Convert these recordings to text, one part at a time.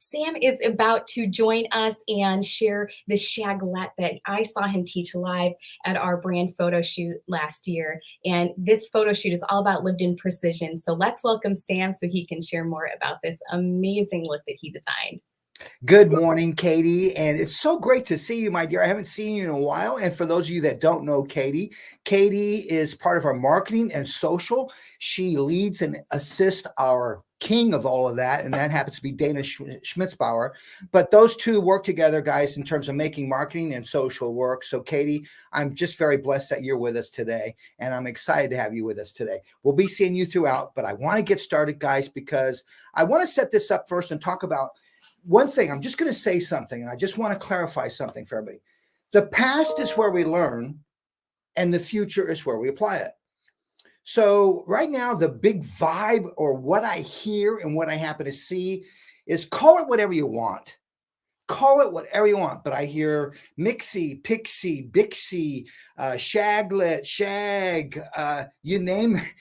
Sam is about to join us and share the Shaglet that I saw him teach live at our brand photo shoot last year. And this photo shoot is all about lived in precision. So let's welcome Sam so he can share more about this amazing look that he designed. Good morning, Katie, and it's so great to see you, my dear. I haven't seen you in a while, and for those of you that don't know Katie, Katie is part of our marketing and social. She leads and assists our king of all of that, and that happens to be Dana Schmitzbauer. But those two work together, guys, in terms of making marketing and social work. So, Katie, I'm just very blessed that you're with us today, and I'm excited to have you with us today. We'll be seeing you throughout, but I want to get started, guys, because I want to set this up first and talk about one thing. I'm just going to say something, and I just want to clarify something for everybody. The past is where we learn, and the future is where we apply it. So right now, the big vibe, or what I hear and what I happen to see, is call it whatever you want. Call it whatever you want. But I hear mixie, pixie, bixie, shaglet, shag, you name it,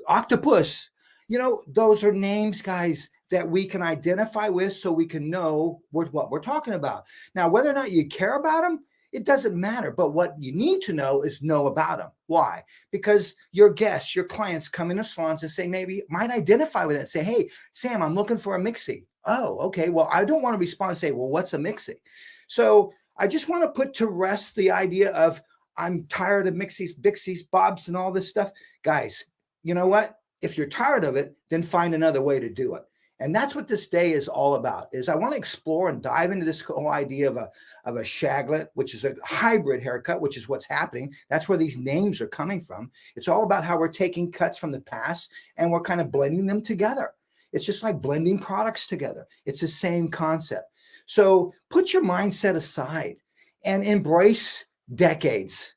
octopus. You know, those are names, guys, that we can identify with so we can know what we're talking about. Now, whether or not you care about them, it doesn't matter. But what you need to know is know about them. Why? Because your guests, your clients come into salons and say, maybe might identify with it and say, hey, Sam, I'm looking for a mixie. Oh, okay. Well, I don't want to respond and say, well, what's a mixie? So I just want to put to rest the idea of I'm tired of mixies, bixies, bobs, and all this stuff. Guys, you know what? If you're tired of it, then find another way to do it. And that's what this day is all about, is I want to explore and dive into this whole idea of a shaglet, which is a hybrid haircut, which is what's happening. That's where these names are coming from. It's all about how we're taking cuts from the past and we're kind of blending them together. It's just like blending products together. It's the same concept. So put your mindset aside and embrace decades.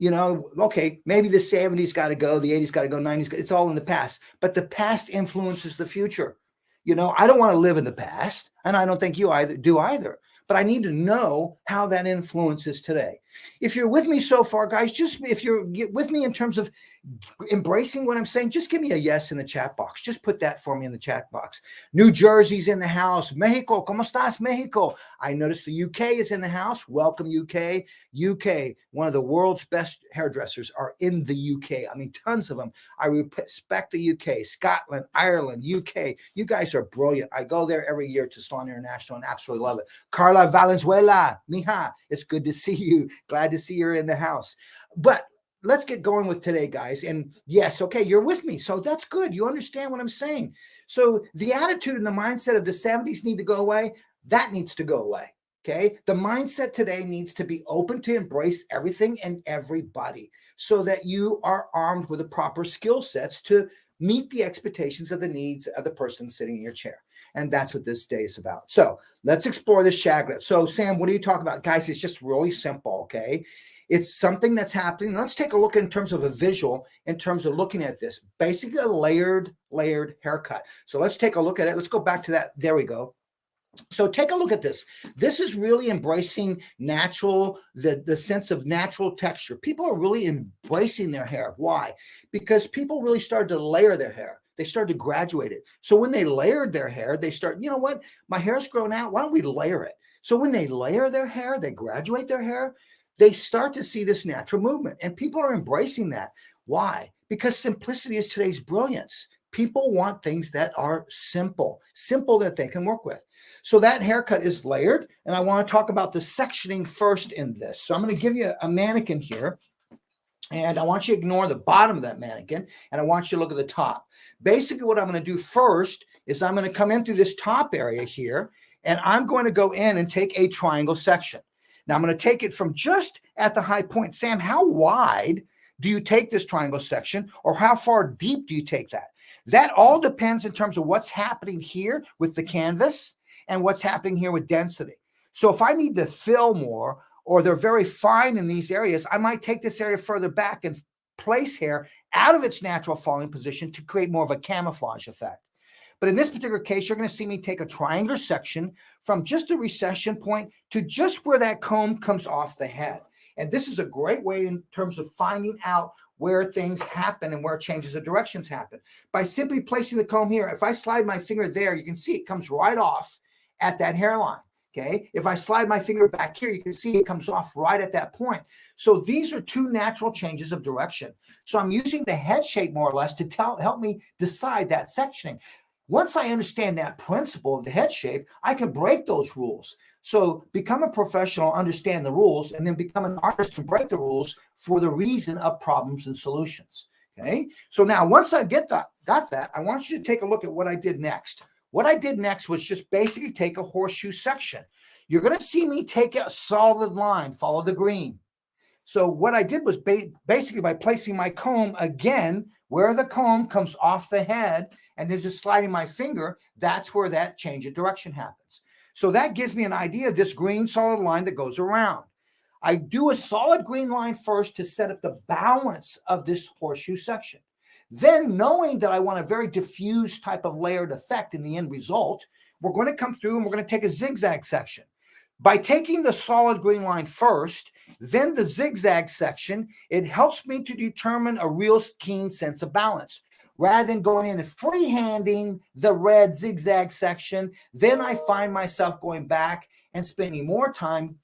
You know, okay, maybe the 70s got to go, the 80s got to go, 90s, it's all in the past. But the past influences the future. You know, I don't want to live in the past, and I don't think you do either. But I need to know how that influences today. If you're with me so far, guys, just if you're with me in terms of embracing what I'm saying, just give me a yes in the chat box. Just put that for me in the chat box. New Jersey's in the house. Mexico, ¿cómo estás, Mexico? I noticed the UK is in the house. Welcome, UK. UK, one of the world's best hairdressers are in the UK. I mean, tons of them. I respect the UK, Scotland, Ireland, UK. You guys are brilliant. I go there every year to Salon International and absolutely love it. Carla Valenzuela, mija, it's good to see you. Glad to see you're in the house. But let's get going with today, guys. And yes, okay, you're with me. So that's good. You understand what I'm saying. So the attitude and the mindset of the 70s need to go away. That needs to go away. Okay. The mindset today needs to be open to embrace everything and everybody so that you are armed with the proper skill sets to meet the expectations of the needs of the person sitting in your chair. And that's what this day is about. So let's explore this shaglet. So Sam, what are you talking about? Guys, it's just really simple, okay? It's something that's happening. Let's take a look in terms of a visual, in terms of looking at this. Basically a layered haircut. So let's take a look at it. Let's go back to that. There we go. So take a look at this. This is really embracing natural, the sense of natural texture. People are really embracing their hair. Why? Because people really started to layer their hair. They started to graduate it. So when they layered their hair, they start, you know what? My hair's grown out. Why don't we layer it? So when they layer their hair, they graduate their hair, they start to see this natural movement. And people are embracing that. Why? Because simplicity is today's brilliance. People want things that are simple that they can work with. So that haircut is layered. And I want to talk about the sectioning first in this. So I'm going to give you a mannequin here. And I want you to ignore the bottom of that mannequin, and I want you to look at the top. Basically, what I'm going to do first is I'm going to come in through this top area here, and I'm going to go in and take a triangle section. Now, I'm going to take it from just at the high point. Sam, how wide do you take this triangle section, or how far deep do you take that? That all depends in terms of what's happening here with the canvas and what's happening here with density. So if I need to fill more, or they're very fine in these areas, I might take this area further back and place hair out of its natural falling position to create more of a camouflage effect. But in this particular case, you're going to see me take a triangular section from just the recession point to just where that comb comes off the head. And this is a great way in terms of finding out where things happen and where changes of directions happen. By simply placing the comb here, if I slide my finger there, you can see it comes right off. at that hairline. Okay, if I slide my finger back here, you can see it comes off right at that point. So these are two natural changes of direction. So I'm using the head shape more or less to help me decide that sectioning. Once I understand that principle of the head shape, I can break those rules. So become a professional, understand the rules, and then become an artist and break the rules for the reason of problems and solutions. Okay, so now once I got that, I want you to take a look at what I did next. What I did next was just basically take a horseshoe section. You're going to see me take a solid line, follow the green. So what I did was basically by placing my comb again, where the comb comes off the head and then just sliding my finger, that's where that change of direction happens. So that gives me an idea of this green solid line that goes around. I do a solid green line first to set up the balance of this horseshoe section. Then, knowing that I want a very diffuse type of layered effect in the end result, we're going to come through and we're going to take a zigzag section. By taking the solid green line first, then the zigzag section, it helps me to determine a real keen sense of balance. Rather than going in and freehanding the red zigzag section, then I find myself going back and spending more time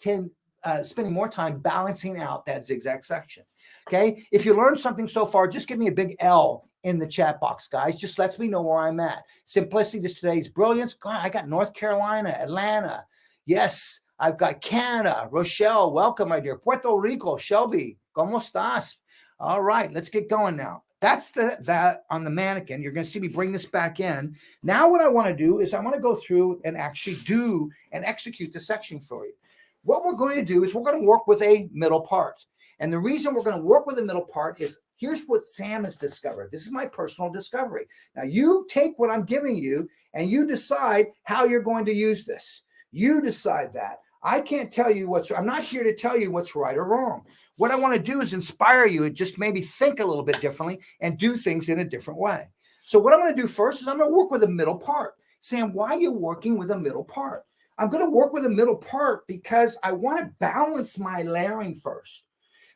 balancing out that zigzag section. Okay, if you learned something so far, just give me a big L in the chat box, guys. Just lets me know where I'm at. Simplicity to today's brilliance. God, I got North Carolina, Atlanta. Yes, I've got Canada. Rochelle, welcome, my dear. Puerto Rico, Shelby, ¿cómo estás? All right, let's get going now. That's that on the mannequin. You're going to see me bring this back in. Now what I want to do is I want to go through and actually do and execute the section for you. What we're going to do is we're going to work with a middle part. And the reason we're going to work with the middle part is here's what Sam has discovered. This is my personal discovery. Now you take what I'm giving you and you decide how you're going to use this. You decide that. I can't tell you I'm not here to tell you what's right or wrong. What I want to do is inspire you and just maybe think a little bit differently and do things in a different way. So what I'm going to do first is I'm going to work with a middle part. Sam, why are you working with a middle part? I'm going to work with a middle part because I want to balance my layering first.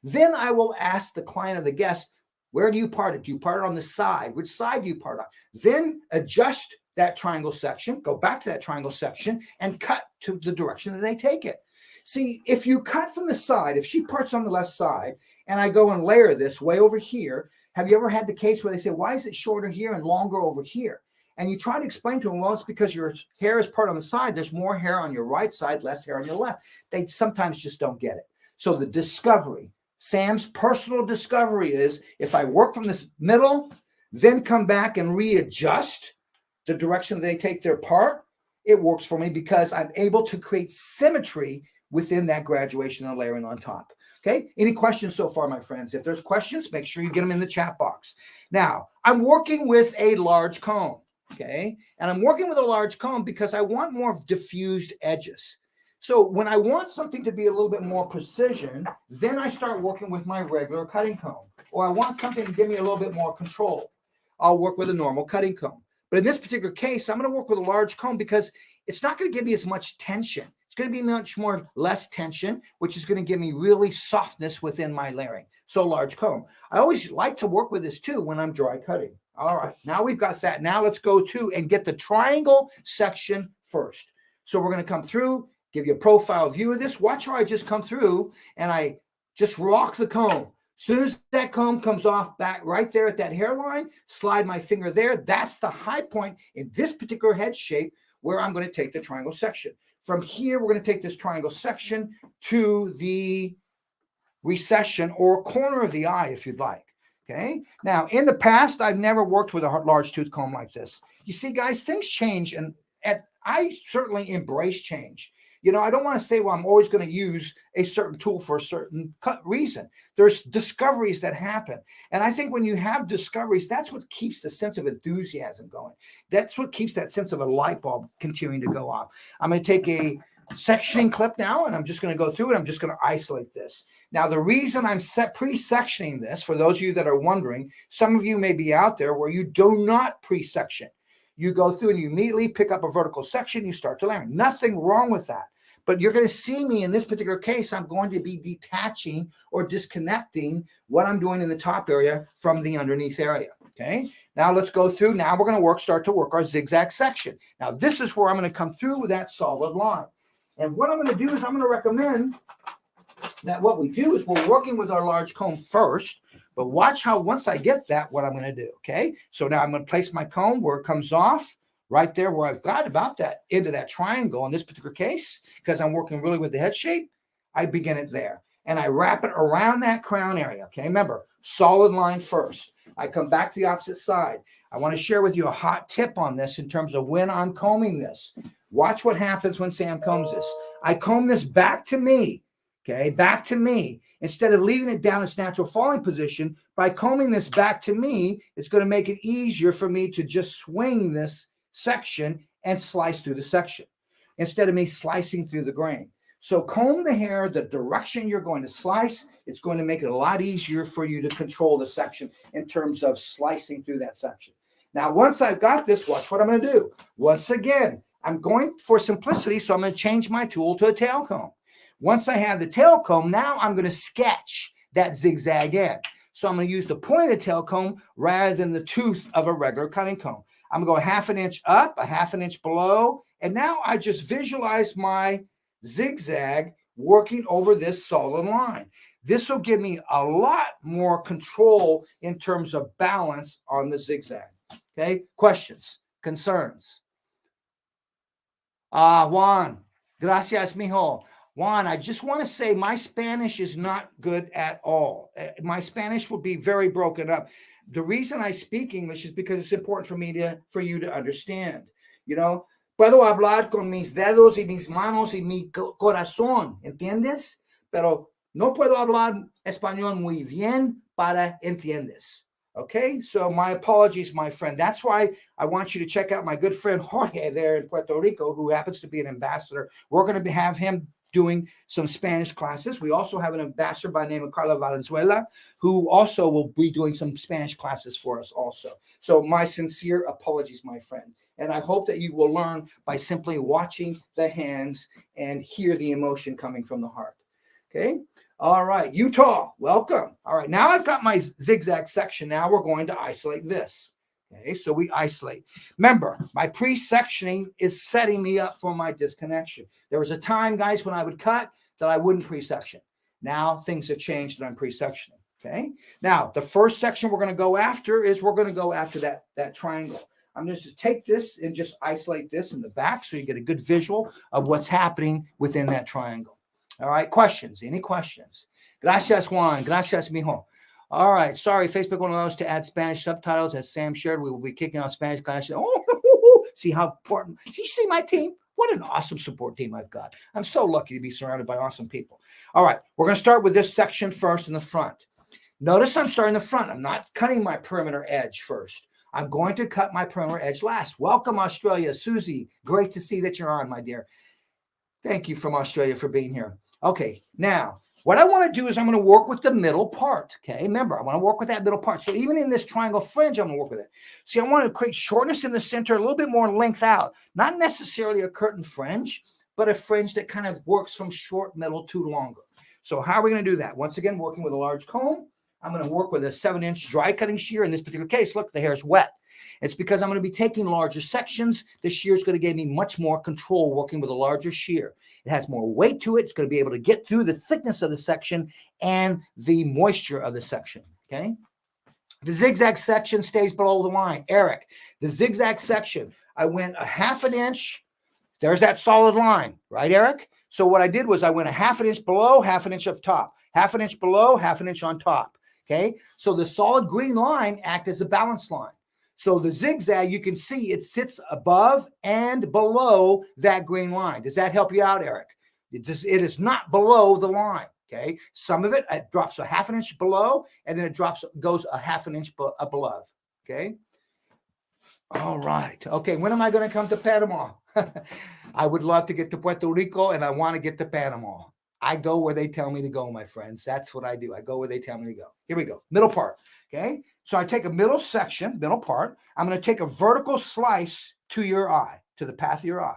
Then I will ask the client or the guest, where do you part it? Do you part it on the side? Which side do you part on? Then adjust that triangle section, go back to that triangle section and cut to the direction that they take it. See, if you cut from the side, if she parts on the left side and I go and layer this way over here, have you ever had the case where they say, why is it shorter here and longer over here? And you try to explain to them, well, it's because your hair is part on the side. There's more hair on your right side, less hair on your left. They sometimes just don't get it. So the discovery, Sam's personal discovery is if I work from this middle, then come back and readjust the direction they take their part, it works for me because I'm able to create symmetry within that graduation and layering on top. Okay, any questions so far, my friends? If there's questions, make sure you get them in the chat box. Now, I'm working with a large comb, okay? And I'm working with a large comb because I want more diffused edges. So when I want something to be a little bit more precision, then I start working with my regular cutting comb. Or I want something to give me a little bit more control. I'll work with a normal cutting comb. But in this particular case, I'm going to work with a large comb because it's not going to give me as much tension. It's going to be much more less tension, which is going to give me really softness within my layering. So large comb. I always like to work with this too when I'm dry cutting. All right, now we've got that. Now let's go to and get the triangle section first. So we're going to come through, give you a profile view of this. Watch how I just come through and I just rock the comb. As soon as that comb comes off back right there at that hairline, slide my finger there. That's the high point in this particular head shape where I'm going to take the triangle section. From here, we're going to take this triangle section to the recession or corner of the eye, if you'd like. Okay. Now, in the past, I've never worked with a large tooth comb like this. You see, guys, things change, and I certainly embrace change. You know, I don't want to say, well, I'm always going to use a certain tool for a certain reason. There's discoveries that happen. And I think when you have discoveries, that's what keeps the sense of enthusiasm going. That's what keeps that sense of a light bulb continuing to go off. I'm going to take a sectioning clip now, and I'm just going to go through it. I'm just going to isolate this. Now, the reason I'm pre-sectioning this, for those of you that are wondering, some of you may be out there where you do not pre-section. You go through and you immediately pick up a vertical section, you start to layer. Nothing wrong with that. But you're going to see me in this particular case, I'm going to be detaching or disconnecting what I'm doing in the top area from the underneath area. Okay. Now let's go through. Now we're going to start to work our zigzag section. Now this is where I'm going to come through with that solid line. And what I'm going to do is I'm going to recommend that what we do is we're working with our large comb first, but watch how once I get that, what I'm going to do, okay? So now I'm going to place my comb where it comes off, right there where I've got about that into that triangle in this particular case, because I'm working really with the head shape. I begin it there, and I wrap it around that crown area, okay? Remember, solid line first. I come back to the opposite side. I want to share with you a hot tip on this in terms of when I'm combing this. Watch what happens when Sam combs this. I comb this back to me, okay, back to me. Instead of leaving it down its natural falling position, by combing this back to me, it's going to make it easier for me to just swing this section and slice through the section instead of me slicing through the grain. So comb the hair the direction you're going to slice. It's going to make it a lot easier for you to control the section in terms of slicing through that section. Now, once I've got this, watch what I'm going to do. Once again, I'm going for simplicity, so I'm going to change my tool to a tail comb. Once I have the tail comb, now I'm going to sketch that zigzag end. So I'm going to use the point of the tail comb rather than the tooth of a regular cutting comb. I'm going to go 1/2 inch up, 1/2 inch below, and now I just visualize my zigzag working over this solid line. This will give me a lot more control in terms of balance on the zigzag. Okay, questions, concerns? Juan, gracias, mijo. Juan, I just want to say my Spanish is not good at all. My Spanish will be very broken up. The reason I speak English is because it's important for you to understand. You know, puedo hablar con mis dedos y mis manos y mi corazón, ¿entiendes? Pero no puedo hablar español muy bien para entiendes. Okay, so my apologies, my friend. That's why I want you to check out my good friend Jorge there in Puerto Rico, who happens to be an ambassador. We're going to have him doing some Spanish classes. We also have an ambassador by the name of Carla Valenzuela, who also will be doing some Spanish classes for us also. So my sincere apologies, my friend. And I hope that you will learn by simply watching the hands and hear the emotion coming from the heart. Okay. All right. Utah, welcome. All right. Now I've got my zigzag section. Now we're going to isolate this. Okay. So we isolate. Remember, my pre-sectioning is setting me up for my disconnection. There was a time, guys, when I would cut that I wouldn't pre-section. Now things have changed and I'm pre-sectioning. Okay. Now the first section we're going to go after is we're going to go after that triangle. I'm going to just take this and just isolate this in the back so you get a good visual of what's happening within that triangle. All right, questions? Any questions? Gracias, Juan. Gracias, mijo. All right, sorry, Facebook won't allow us to add Spanish subtitles. As Sam shared, we will be kicking off Spanish classes. Oh, see how important. See my team? What an awesome support team I've got. I'm so lucky to be surrounded by awesome people. All right, we're going to start with this section first in the front. Notice I'm starting the front. I'm not cutting my perimeter edge first. I'm going to cut my perimeter edge last. Welcome, Australia. Susie, great to see that you're on, my dear. Thank you from Australia for being here. Okay, now what I want to do is I'm going to work with the middle part. Okay, remember, I want to work with that middle part. So even in this triangle fringe, I'm going to work with it. See, I want to create shortness in the center, a little bit more length out. Not necessarily a curtain fringe, but a fringe that kind of works from short middle to longer. So how are we going to do that? Once again, working with a large comb. I'm going to work with a 7-inch dry cutting shear. In this particular case, look, the hair is wet. It's because I'm going to be taking larger sections. The shear is going to give me much more control working with a larger shear. It has more weight to it. It's going to be able to get through the thickness of the section and the moisture of the section, okay? The zigzag section stays below the line. Eric, the zigzag section, I went a 1/2 inch. There's that solid line, right, Eric? So what I did was I went a 1/2 inch below, 1/2 inch up top, 1/2 inch below, 1/2 inch on top, okay? So the solid green line acts as a balance line. So the zigzag, you can see it sits above and below that green line. Does that help you out, Eric? It is not below the line, okay? Some of it drops a 1/2 inch below, and then it goes a 1/2 inch above, okay? All right. Okay, when am I going to come to Panama? I would love to get to Puerto Rico, and I want to get to Panama. I go where they tell me to go, my friends. That's what I do. I go where they tell me to go. Here we go. Middle part, okay? So I take a middle section, middle part. I'm going to take a vertical slice to your eye, to the path of your eye,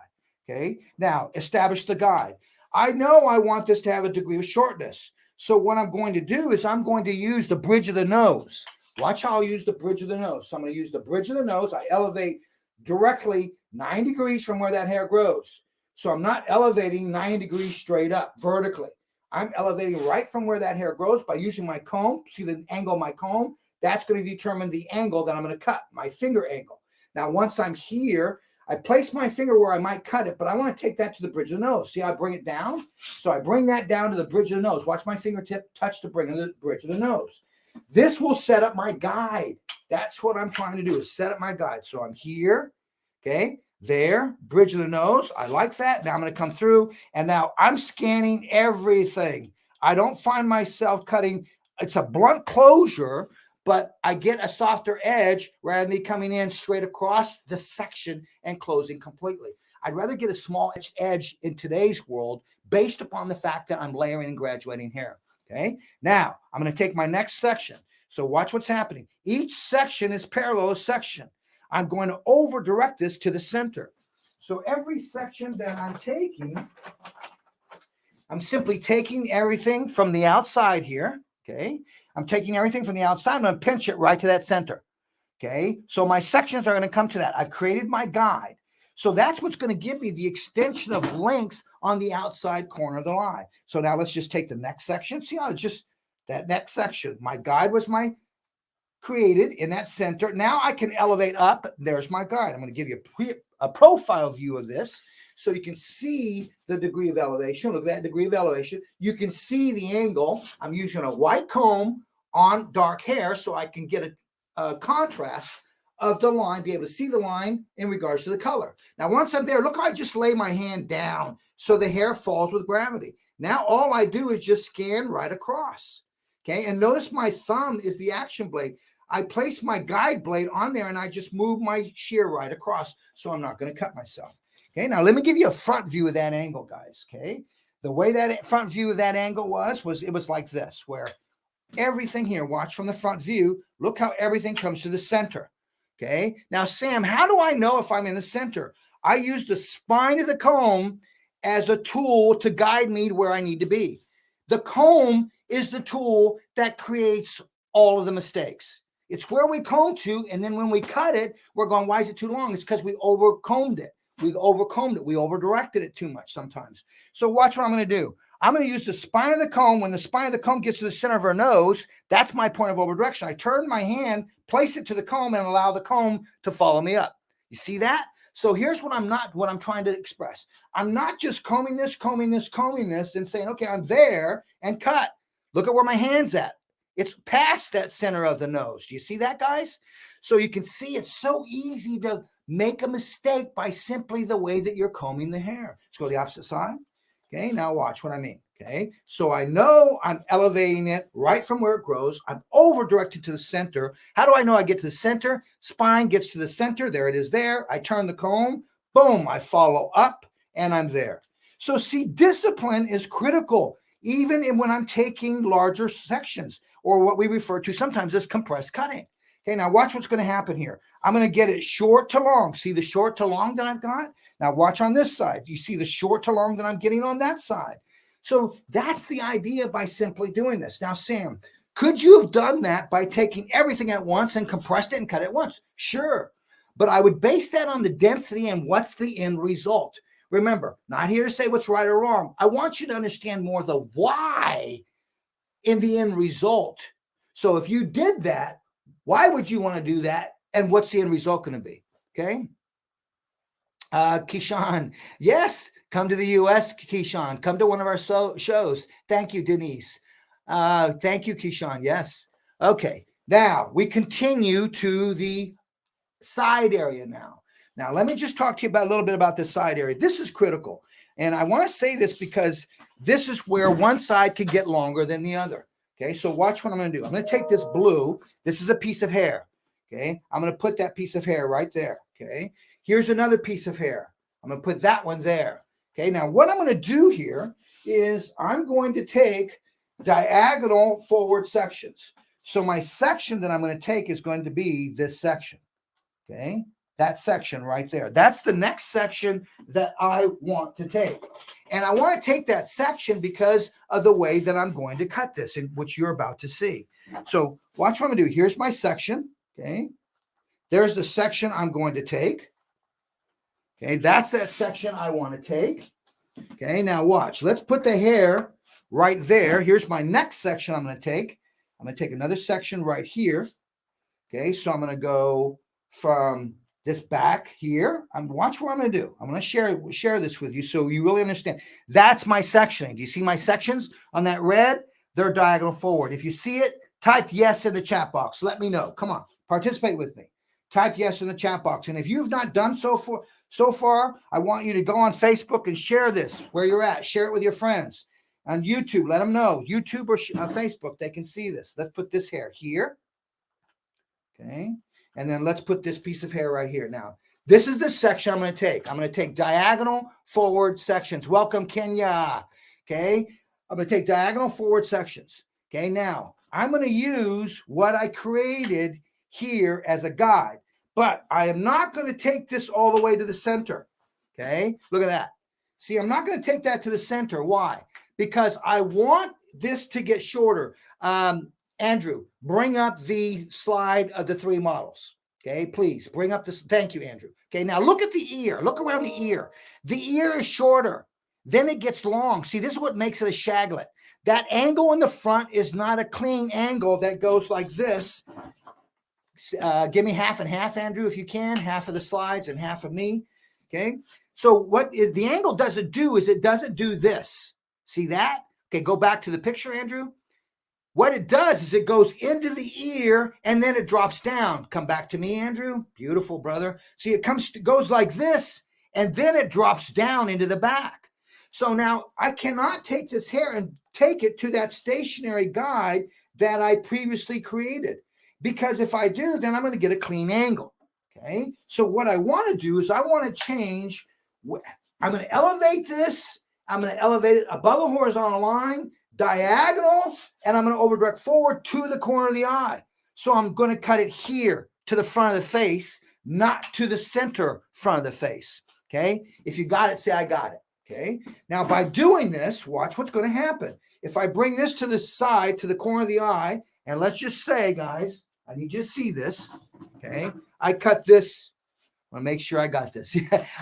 okay? Now, establish the guide. I know I want this to have a degree of shortness. So what I'm going to do is I'm going to use the bridge of the nose Watch how I'll use the bridge of the nose. So I'm going to use the bridge of the nose. I elevate directly 9 degrees from where that hair grows. So I'm not elevating 9 degrees straight up vertically. I'm elevating right from where that hair grows by using my comb. See the angle of my comb? That's going to determine the angle that I'm going to cut, my finger angle. Now, once I'm here, I place my finger where I might cut it, but I want to take that to the bridge of the nose. See how I bring it down? So I bring that down to the bridge of the nose. Watch my fingertip touch the bridge of the nose. This will set up my guide. That's what I'm trying to do, is set up my guide. So I'm here, okay, there, bridge of the nose. I like that. Now I'm going to come through, and now I'm scanning everything. I don't find myself cutting. It's a blunt closure, but I get a softer edge rather than me coming in straight across the section and closing completely. I'd rather get a small edge in today's world based upon the fact that I'm layering and graduating hair. Okay, now I'm going to take my next section. So watch what's happening. Each section is parallel to section. I'm going to over direct this to the center. So every section that I'm taking, I'm simply taking everything from the outside here. Okay, I'm taking everything from the outside. I'm going to pinch it right to that center. Okay, so my sections are going to come to that. I've created my guide. So that's what's going to give me the extension of length on the outside corner of the line. So now let's just take the next section. See how it's just that next section. My guide was my created in that center. Now I can elevate up. There's my guide. I'm going to give you a profile view of this so you can see the degree of elevation. Look at that degree of elevation. You can see the angle. I'm using a white comb on dark hair so I can get a contrast of the line, be able to see the line in regards to the color. Now, once I'm there, look how I just lay my hand down so the hair falls with gravity. Now, all I do is just scan right across. Okay, and notice my thumb is the action blade. I place my guide blade on there and I just move my shear right across, so I'm not going to cut myself. Okay, now let me give you a front view of that angle, guys. Okay, the way that front view of that angle was it was like this, where everything here, watch from the front view, look how everything comes to the center. Okay, now Sam, how do I know if I'm in the center? I use the spine of the comb as a tool to guide me to where I need to be. The comb is the tool that creates all of the mistakes. It's where we comb to, and then when we cut it, we're going, why is it too long? It's because we overcombed it. We overcombed it. We over-directed it too much sometimes. So watch what I'm going to do. I'm going to use the spine of the comb. When the spine of the comb gets to the center of her nose, that's my point of over-direction. I turn my hand, place it to the comb, and allow the comb to follow me up. You see that? So here's what I'm trying to express. I'm not just combing this, and saying, okay, I'm there, and cut. Look at where my hand's at. It's past that center of the nose. Do you see that, guys? So you can see it's so easy to make a mistake by simply the way that you're combing the hair. Let's go to the opposite side. Okay, now watch what I mean. Okay, so I know I'm elevating it right from where it grows. I'm over directed to the center. How do I know I get to the center? Spine gets to the center. There it is there. I turn the comb. Boom, I follow up and I'm there. So see, discipline is critical, even when I'm taking larger sections, or what we refer to sometimes as compressed cutting. Okay, now watch what's going to happen here. I'm going to get it short to long. See the short to long that I've got? Now watch on this side. You see the short to long that I'm getting on that side. So that's the idea by simply doing this. Now, Sam, could you have done that by taking everything at once and compressed it and cut it once? Sure. But I would base that on the density and what's the end result. Remember, not here to say what's right or wrong. I want you to understand more the why in the end result. So if you did that, why would you want to do that? And what's the end result going to be? Okay. Keyshawn, yes, come to the U.S., Keyshawn. Come to one of our shows. Thank you, Denise. Thank you, Keyshawn. Yes. Okay. Now we continue to the side area now. Now, let me just talk to you about a little bit about this side area. This is critical. And I want to say this because this is where one side could get longer than the other. Okay, so watch what I'm going to do. I'm going to take this blue. This is a piece of hair. Okay, I'm going to put that piece of hair right there. Okay, here's another piece of hair. I'm going to put that one there. Okay, now what I'm going to do here is I'm going to take diagonal forward sections. So my section that I'm going to take is going to be this section. Okay, that section right there. That's the next section that I want to take. And I want to take that section because of the way that I'm going to cut this, which you're about to see. So watch what I'm gonna do. Here's my section, okay? There's the section I'm going to take. Okay, that's that section I want to take. Okay, now watch. Let's put the hair right there. Here's my next section I'm going to take. I'm going to take another section right here. Okay, so I'm going to go from this back here. Watch what I'm going to do. I'm going to share this with you so you really understand. That's my sectioning. Do you see my sections on that red? They're diagonal forward. If you see it, type yes in the chat box. Let me know. Come on, participate with me. Type yes in the chat box. And if you've not done so far, I want you to go on Facebook and share this where you're at. Share it with your friends. On YouTube, let them know. YouTube or Facebook, they can see this. Let's put this hair here. Okay. And then let's put this piece of hair right here. Now, this is the section I'm going to take. I'm going to take diagonal forward sections. Welcome, Kenya. Okay. I'm going to take diagonal forward sections. Okay. Now, I'm going to use what I created here as a guide, but I am not going to take this all the way to the center. Okay. Look at that. See, I'm not going to take that to the center. Why? Because I want this to get shorter. Andrew, bring up the slide of the 3 models. Okay, please bring up this. Thank you, Andrew. Okay, now look at the ear. Look around the ear. The ear is shorter. Then it gets long. See, this is what makes it a shaglet. That angle in the front is not a clean angle that goes like this. Give me half and half, Andrew, if you can. Half of the slides and half of me. Okay, so what the angle doesn't do is it doesn't do this. See that? Okay, go back to the picture, Andrew. What it does is it goes into the ear and then it drops down. Come back to me, Andrew. Beautiful, brother. See, it goes like this and then it drops down into the back. So now I cannot take this hair and take it to that stationary guide that I previously created. Because if I do, then I'm going to get a clean angle. Okay. So what I want to do is I want to change. I'm going to elevate this. I'm going to elevate it above the horizontal line, diagonal, and I'm going to overdirect forward to the corner of the eye. So I'm going to cut it here to the front of the face, not to the center front of the face. Okay. If you got it, say I got it. Okay. Now by doing this, watch what's going to happen. If I bring this to the side, to the corner of the eye, and let's just say, guys, I need you to see this. Okay. I cut this. I want to make sure I got this.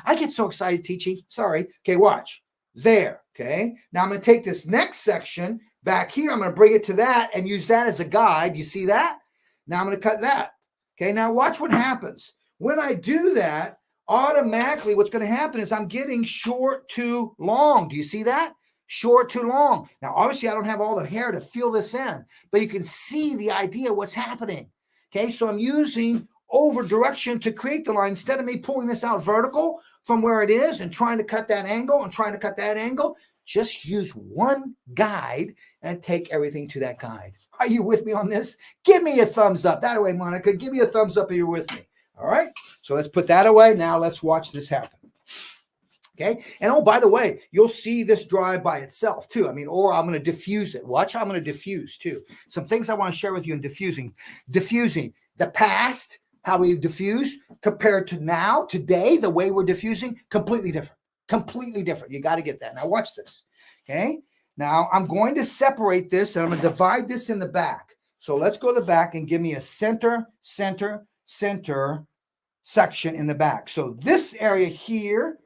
I get so excited teaching. Sorry. Okay. Watch. There. Okay. Now I'm going to take this next section back here. I'm going to bring it to that and use that as a guide. You see that? Now I'm going to cut that. Okay. Now watch what happens. When I do that, automatically what's going to happen is I'm getting short to long. Do you see that? Short to long. Now, obviously, I don't have all the hair to fill this in, but you can see the idea of what's happening. Okay. So I'm using over direction to create the line instead of me pulling this out vertical from where it is and trying to cut that angle and trying to cut that angle. Just use one guide and take everything to that guide. Are you with me on this? Give me a thumbs up. That way, Monica, give me a thumbs up if you're with me. All right. So let's put that away. Now let's watch this happen. Okay. And oh, by the way, you'll see this dry by itself too. I mean, or I'm going to diffuse it. Watch how I'm going to diffuse too. Some things I want to share with you in diffusing. Diffusing the past, how we diffuse compared to now, today, the way we're diffusing, completely different. Completely different. You got to get that. Now watch this. Okay. Now I'm going to separate this and I'm going to divide this in the back. So let's go to the back and give me a center section in the back. So this area here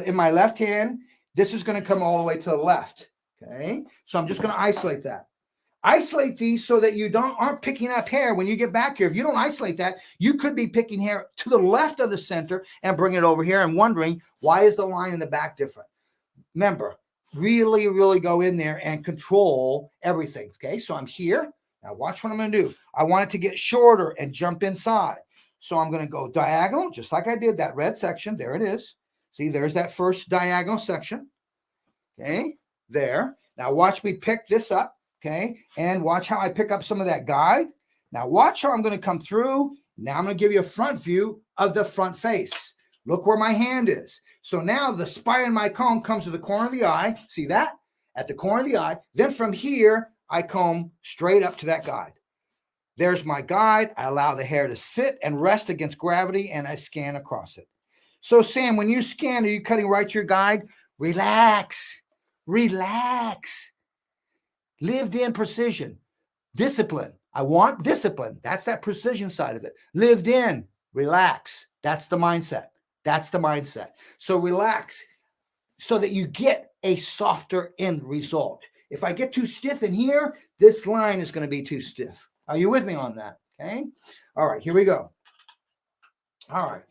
in my left hand, this is going to come all the way to the left. Okay. So I'm just going to isolate that. Isolate these so that you aren't picking up hair when you get back here. If you don't isolate that, you could be picking hair to the left of the center and bring it over here and wondering, why is the line in the back different? Remember, really, really go in there and control everything. Okay. So I'm here. Now watch what I'm going to do. I want it to get shorter and jump inside. So I'm going to go diagonal, just like I did that red section. There it is. See, there's that first diagonal section. Okay, there. Now watch me pick this up. Okay, and watch how I pick up some of that guide. Now watch how I'm going to come through. Now I'm going to give you a front view of the front face. Look where my hand is. So now the spire in my comb comes to the corner of the eye. See that? At the corner of the eye. Then from here, I comb straight up to that guide. There's my guide. I allow the hair to sit and rest against gravity, and I scan across it. So, Sam, when you scan, are you cutting right to your guide? Relax. Relax. Lived in precision. Discipline. I want discipline. That's that precision side of it. Lived in, relax. That's the mindset. That's the mindset. So relax so that you get a softer end result. If I get too stiff in here, this line is going to be too stiff. Are you with me on that? Okay. All right, here we go. All right.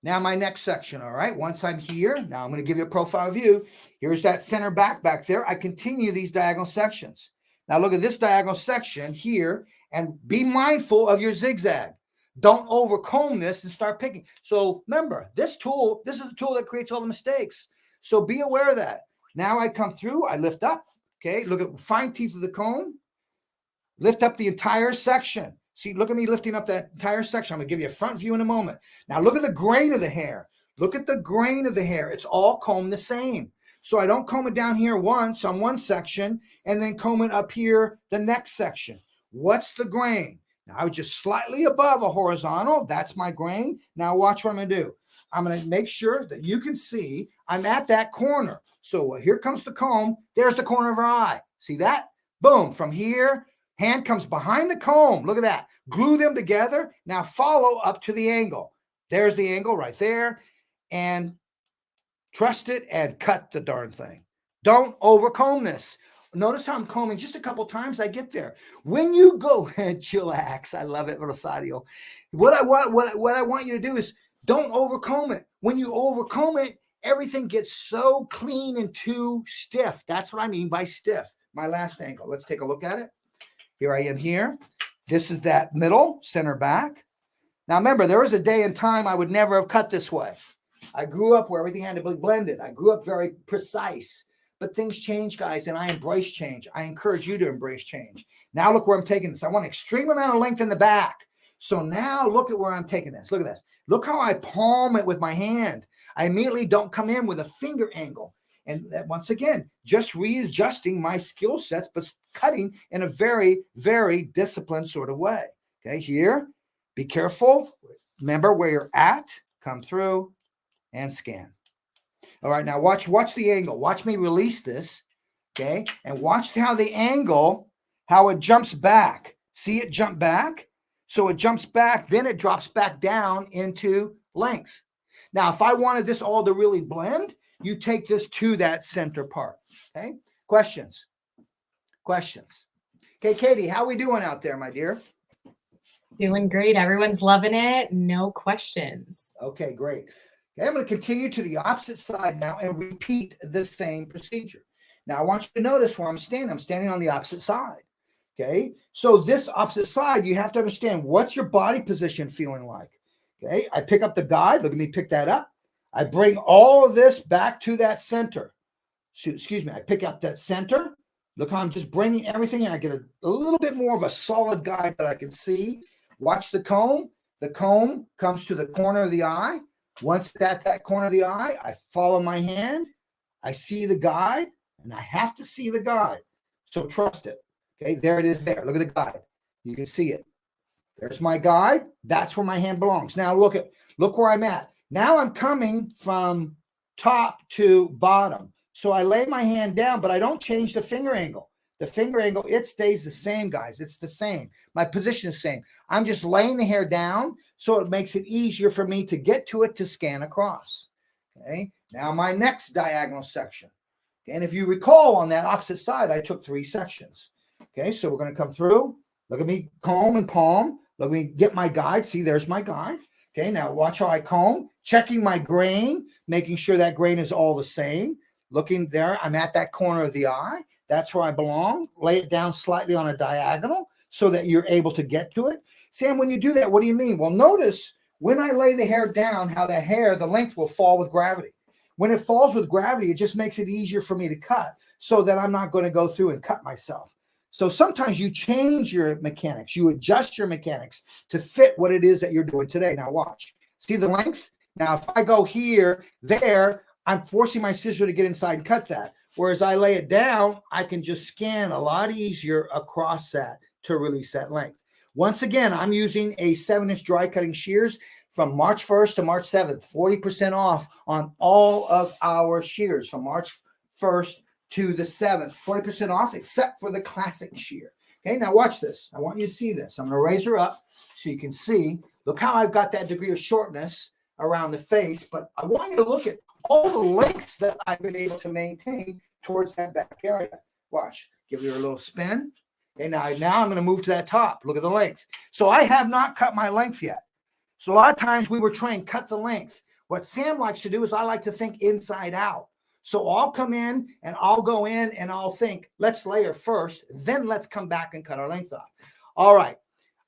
Now my next section, all right? Once I'm here, now I'm going to give you a profile view. Here's that center back there. I continue these diagonal sections. Now look at this diagonal section here and be mindful of your zigzag. Don't overcomb this and start picking. So remember, this is the tool that creates all the mistakes. So be aware of that. Now I come through, I lift up, okay? Look at fine teeth of the comb. Lift up the entire section. See, look at me lifting up that entire section. I'm going to give you a front view in a moment. Now, look at the grain of the hair. Look at the grain of the hair. It's all combed the same. So I don't comb it down here once on one section and then comb it up here the next section. What's the grain? Now, I was just slightly above a horizontal. That's my grain. Now, watch what I'm going to do. I'm going to make sure that you can see I'm at that corner. So here comes the comb. There's the corner of our eye. See that? Boom. From here, hand comes behind the comb. Look at that. Glue them together. Now follow up to the angle. There's the angle right there. And trust it and cut the darn thing. Don't overcomb this. Notice how I'm combing just a couple times. I get there. When you go, chillax. I love it, Rosario. What I want you to do is don't overcomb it. When you overcomb it, everything gets so clean and too stiff. That's what I mean by stiff. My last angle. Let's take a look at it. Here I am here. This is that middle, center back. Now remember, there was a day and time I would never have cut this way. I grew up where everything had to be blended. I grew up very precise. But things change, guys, and I embrace change. I encourage you to embrace change. Now look where I'm taking this. I want an extreme amount of length in the back. So now look at where I'm taking this. Look at this. Look how I palm it with my hand. I immediately don't come in with a finger angle. And that, once again, just readjusting my skill sets, but cutting in a very, very disciplined sort of way. Okay, here, be careful. Remember where you're at. Come through and scan. All right, now watch the angle. Watch me release this, okay? And watch how the angle, how it jumps back. See it jump back? So it jumps back, then it drops back down into length. Now, if I wanted this all to really blend, you take this to that center part, okay? Questions? Questions? Okay, Katie, how are we doing out there, my dear? Doing great. Everyone's loving it. No questions. Okay, great. Okay, I'm going to continue to the opposite side now and repeat the same procedure. Now, I want you to notice where I'm standing. I'm standing on the opposite side, okay? So this opposite side, you have to understand what's your body position feeling like, okay? I pick up the guide. Look at me pick that up. I bring all of this back to that center. Excuse me. I pick up that center. Look how I'm just bringing everything in. I get a little bit more of a solid guide that I can see. Watch the comb. The comb comes to the corner of the eye. Once at that corner of the eye, I follow my hand. I see the guide, and I have to see the guide. So trust it. Okay, there it is there. Look at the guide. You can see it. There's my guide. That's where my hand belongs. Now look where I'm at. Now I'm coming from top to bottom. So I lay my hand down, but I don't change the finger angle. The finger angle, it stays the same, guys. It's the same. My position is the same. I'm just laying the hair down, so it makes it easier for me to get to it to scan across. Okay. Now my next diagonal section. Okay. And if you recall, on that opposite side, I took 3 sections. Okay. So we're going to come through. Look at me comb and palm. Let me get my guide. See, there's my guide. Okay, now watch how I comb, checking my grain, making sure that grain is all the same. Looking there, I'm at that corner of the eye. That's where I belong. Lay it down slightly on a diagonal so that you're able to get to it. Sam, when you do that, what do you mean? Well, notice when I lay the hair down, how the hair, the length will fall with gravity. When it falls with gravity, it just makes it easier for me to cut so that I'm not going to go through and cut myself. So sometimes you change your mechanics, you adjust your mechanics to fit what it is that you're doing today. Now watch, see the length? Now, if I go here, there, I'm forcing my scissor to get inside and cut that. Whereas I lay it down, I can just scan a lot easier across that to release that length. Once again, I'm using a 7-inch dry cutting shears from March 1st to March 7th, 40% off on all of our shears from March 1st to the 7th, 40% off, except for the classic shear. Okay, now watch this. I want you to see this. I'm going to raise her up so you can see. Look how I've got that degree of shortness around the face, but I want you to look at all the length that I've been able to maintain towards that back area. Watch. Give her a little spin. And now I'm going to move to that top. Look at the length. So I have not cut my length yet. So a lot of times we were trained, cut the length. What Sam likes to do is I like to think inside out. So I'll come in and I'll go in and I'll think, let's layer first, then let's come back and cut our length off. All right.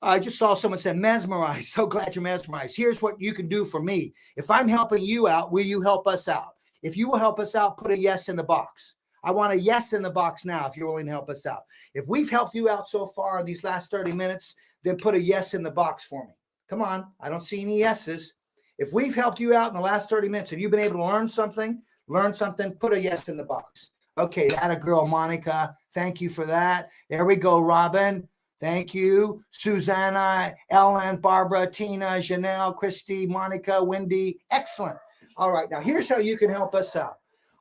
I just saw someone said, mesmerized. So glad you're mesmerized. Here's what you can do for me. If I'm helping you out, will you help us out? If you will help us out, put a yes in the box. I want a yes in the box now if you're willing to help us out. If we've helped you out so far in these last 30 minutes, then put a yes in the box for me. Come on. I don't see any yeses. If we've helped you out in the last 30 minutes and you've been able to learn something, put a yes in the box. Okay, that a girl, Monica. Thank you for that. There we go, Robin. Thank you. Susanna, Ellen, Barbara, Tina, Janelle, Christy, Monica, Wendy. Excellent. All right, now here's how you can help us out.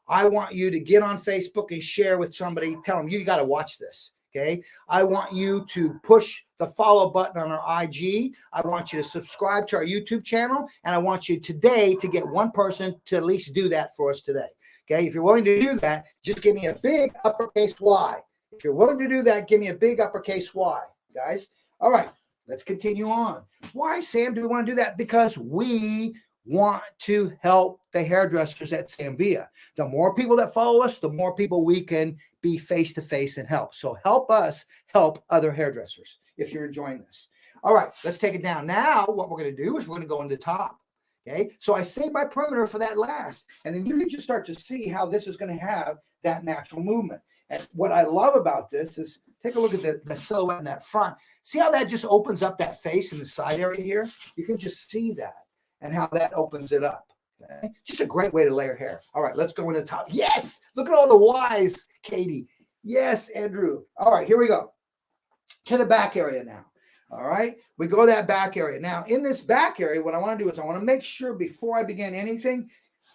I want you to get on Facebook and share with somebody. Tell them you got to watch this. Okay. I want you to push the follow button on our IG. I want you to subscribe to our YouTube channel. And I want you today to get one person to at least do that for us today. Okay. If you're willing to do that, just give me a big uppercase Y. If you're willing to do that, give me a big uppercase Y, guys. All right. Let's continue on. Why, Sam, do we want to do that? Because we want to help the hairdressers at Samvia. The more people that follow us, the more people we can be face-to-face and help. So help us help other hairdressers if you're enjoying this. All right, let's take it down. Now, what we're going to do is we're going to go into the top. Okay, so I saved my perimeter for that last. And then you can just start to see how this is going to have that natural movement. And what I love about this is take a look at the silhouette in that front. See how that just opens up that face in the side area here? You can just see that and how that opens it up. Okay? Just a great way to layer hair. All right, let's go into the top. Yes, look at all the Y's, Katie. Yes, Andrew. All right, here we go. To the back area now. All right, we go to that back area. Now, in this back area, what I want to do is I want to make sure before I begin anything,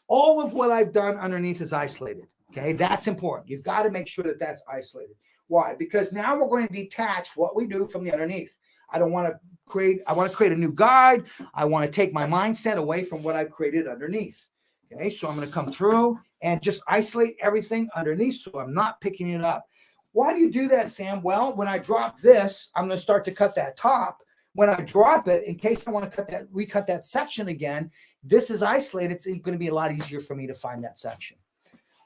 all of what I've done underneath is isolated. Okay, that's important. You've got to make sure that that's isolated. Why? Because now we're going to detach what we do from the underneath. I want to create a new guide. I want to take my mindset away from what I've created underneath. Okay, so I'm going to come through and just isolate everything underneath so I'm not picking it up. Why do you do that, Sam? Well, when I drop this, I'm going to start to cut that top. When I drop it, in case I want to recut that section again, this is isolated. It's going to be a lot easier for me to find that section.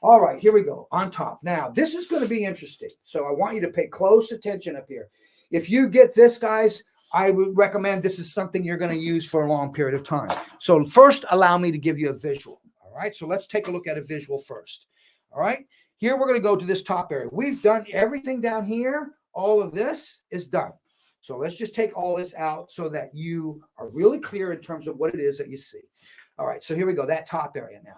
All right, here we go on top. Now, this is going to be interesting. So I want you to pay close attention up here. If you get this, guys, I would recommend this is something you're going to use for a long period of time. So first, allow me to give you a visual. All right, so let's take a look at a visual first. All right, here we're going to go to this top area. We've done everything down here. All of this is done. So let's just take all this out so that you are really clear in terms of what it is that you see. All right, so here we go, that top area now.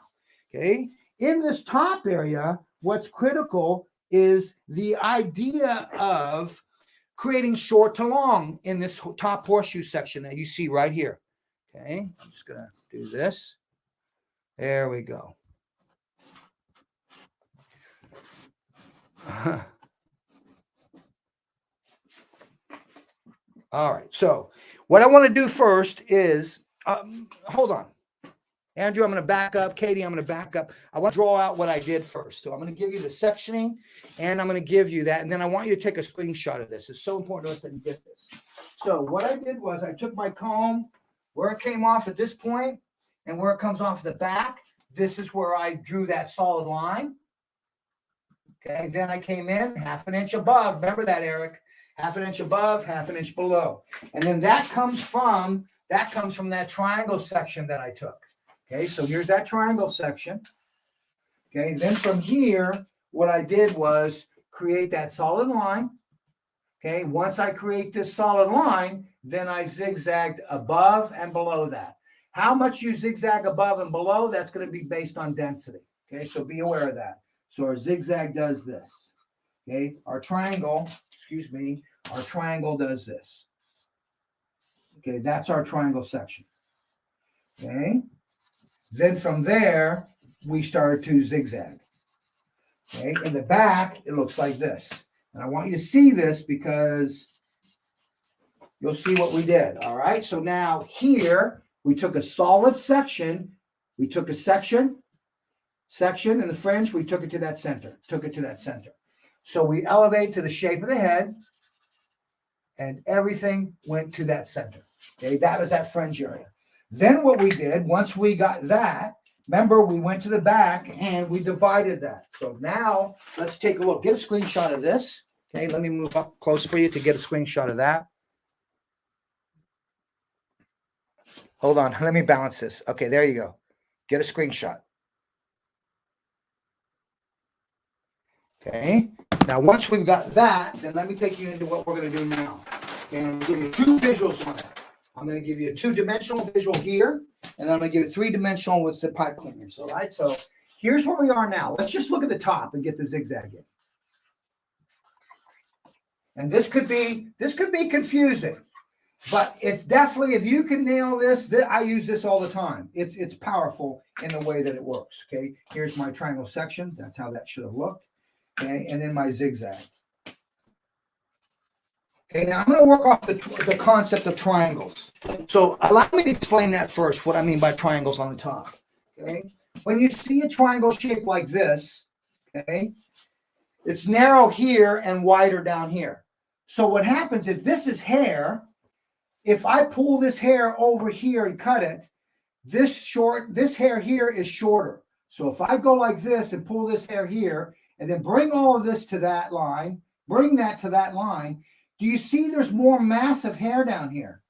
Okay, in this top area, what's critical is the idea of creating short to long in this top horseshoe section that you see right here. Okay, I'm just going to do this. There we go. All right, so what I want to do first is, hold on. Andrew, I'm going to back up. Katie, I'm going to back up. I want to draw out what I did first. So I'm going to give you the sectioning, and I'm going to give you that. And then I want you to take a screenshot of this. It's so important to us that you get this. So what I did was I took my comb, where it came off at this point, and where it comes off the back. This is where I drew that solid line. Okay, then I came in half an inch above. Remember that, Eric? Half an inch above, half an inch below. And then that comes from that triangle section that I took. Okay, so here's that triangle section. Okay, then from here, what I did was create that solid line. Okay, once I create this solid line, then I zigzagged above and below that. How much you zigzag above and below, that's going to be based on density. Okay, so be aware of that. So our zigzag does this. Okay, our triangle does this. Okay, that's our triangle section. Okay. Then from there, we started to zigzag. Okay, in the back, it looks like this. And I want you to see this because you'll see what we did. All right. So now here we took a solid section. We took a section in the fringe. We took it to that center. So we elevate to the shape of the head, and everything went to that center. Okay. That was that fringe area. Then what we did, once we got that, remember, we went to the back and we divided that. So now let's take a look. Get a screenshot of this. Okay, let me move up close for you to get a screenshot of that. Hold on, let me balance this. Okay, there you go. Get a screenshot. Okay, now once we've got that, then let me take you into what we're going to do now. Okay, I'm going to give you two visuals on it. I'm going to give you a two-dimensional visual here, and I'm going to give you a three-dimensional with the pipe cleaners. All right, so here's where we are now. Let's just look at the top and get the zigzag in. And this could be confusing, but it's definitely, if you can nail this, I use this all the time. It's powerful in the way that it works. Okay, here's my triangle section. That's how that should have looked. Okay, and then my zigzag. Okay, now I'm going to work off the concept of triangles. So allow me to explain that first, what I mean by triangles on the top. Okay, when you see a triangle shape like this, okay, it's narrow here and wider down here. So what happens if this is hair, if I pull this hair over here and cut it, this hair here is shorter. So if I go like this and pull this hair here and then bring all of this to that line, bring that to that line, do you see there's more mass of hair down here?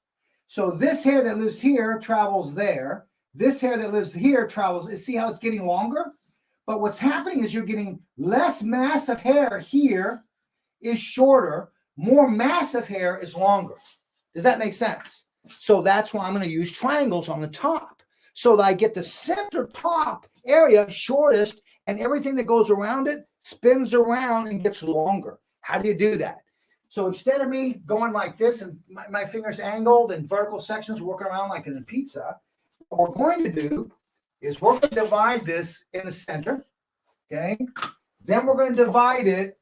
So this hair that lives here travels there. This hair that lives here travels, see how it's getting longer? But what's happening is you're getting less mass of hair here is shorter, more mass of hair is longer. Does that make sense? So that's why I'm going to use triangles on the top so that I get the center top area shortest and everything that goes around it spins around and gets longer. How do you do that? So instead of me going like this and my fingers angled and vertical sections working around like in a pizza, what we're going to do is we're going to divide this in the center, okay? Then we're going to divide it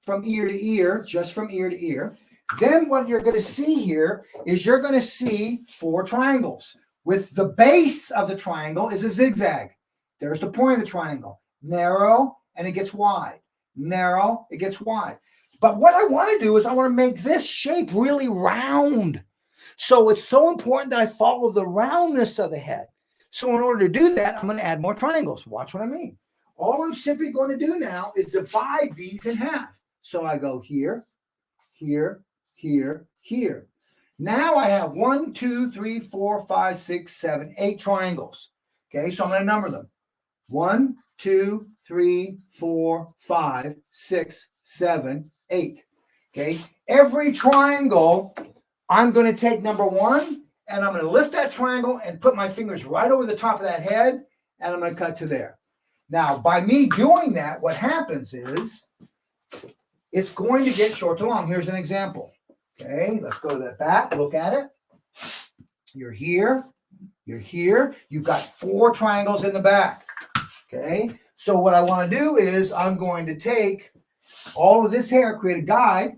from ear to ear, just from ear to ear. Then what you're going to see here is you're going to see four triangles. With the base of the triangle is a zigzag. There's the point of the triangle. Narrow, and it gets wide. Narrow, it gets wide. But what I want to do is I want to make this shape really round. So it's so important that I follow the roundness of the head. So in order to do that, I'm going to add more triangles. Watch what I mean. All I'm simply going to do now is divide these in half. So I go here, here, here, here. Now I have 1, 2, 3, 4, 5, 6, 7, 8 triangles. Okay, so I'm going to number them. 1, 2, 3, 4, 5, 6, 7, 8. Okay, every triangle, I'm going to take number 1, and I'm going to lift that triangle and put my fingers right over the top of that head, and I'm going to cut to there. Now, by me doing that, what happens is it's going to get short to long. Here's an example. Okay, let's go to that back. Look at it. You're here. You're here. You've got 4 triangles in the back. Okay, so what I want to do is I'm going to take all of this hair, create a guide.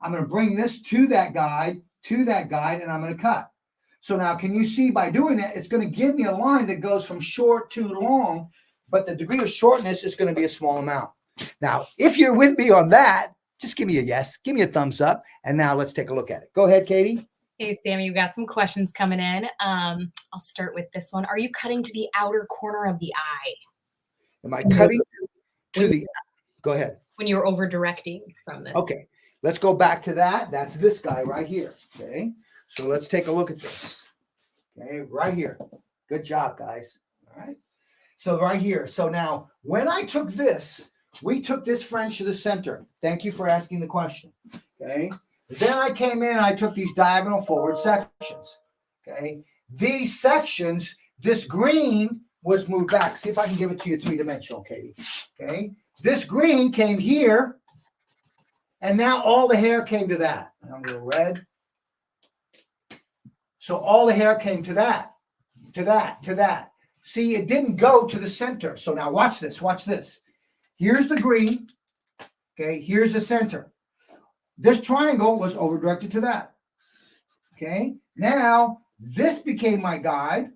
I'm going to bring this to that guide, and I'm going to cut. So now, can you see by doing that, it's going to give me a line that goes from short to long, but the degree of shortness is going to be a small amount. Now, if you're with me on that, just give me a yes, give me a thumbs up, and now let's take a look at it. Go ahead, Katie. Hey, Sammy, we've got some questions coming in. I'll start with this one. Are you cutting to the outer corner of the eye? Am I cutting to the, go ahead. When you're over directing from this. Okay, let's go back to that. That's this guy right here. Okay, so let's take a look at this. Okay, right here. Good job, guys. All right. So right here. So now when I took this, we took this fringe to the center. Thank you for asking the question. Okay. Then I came in, I took these diagonal forward sections. Okay. These sections, this green was moved back. See if I can give it to you three-dimensional, Katie. Okay. This green came here, and now all the hair came to that. I'm going to red. So all the hair came to that, to that, to that. See, it didn't go to the center. So now watch this, watch this. Here's the green. Okay, here's the center. This triangle was over directed to that. Okay, now this became my guide.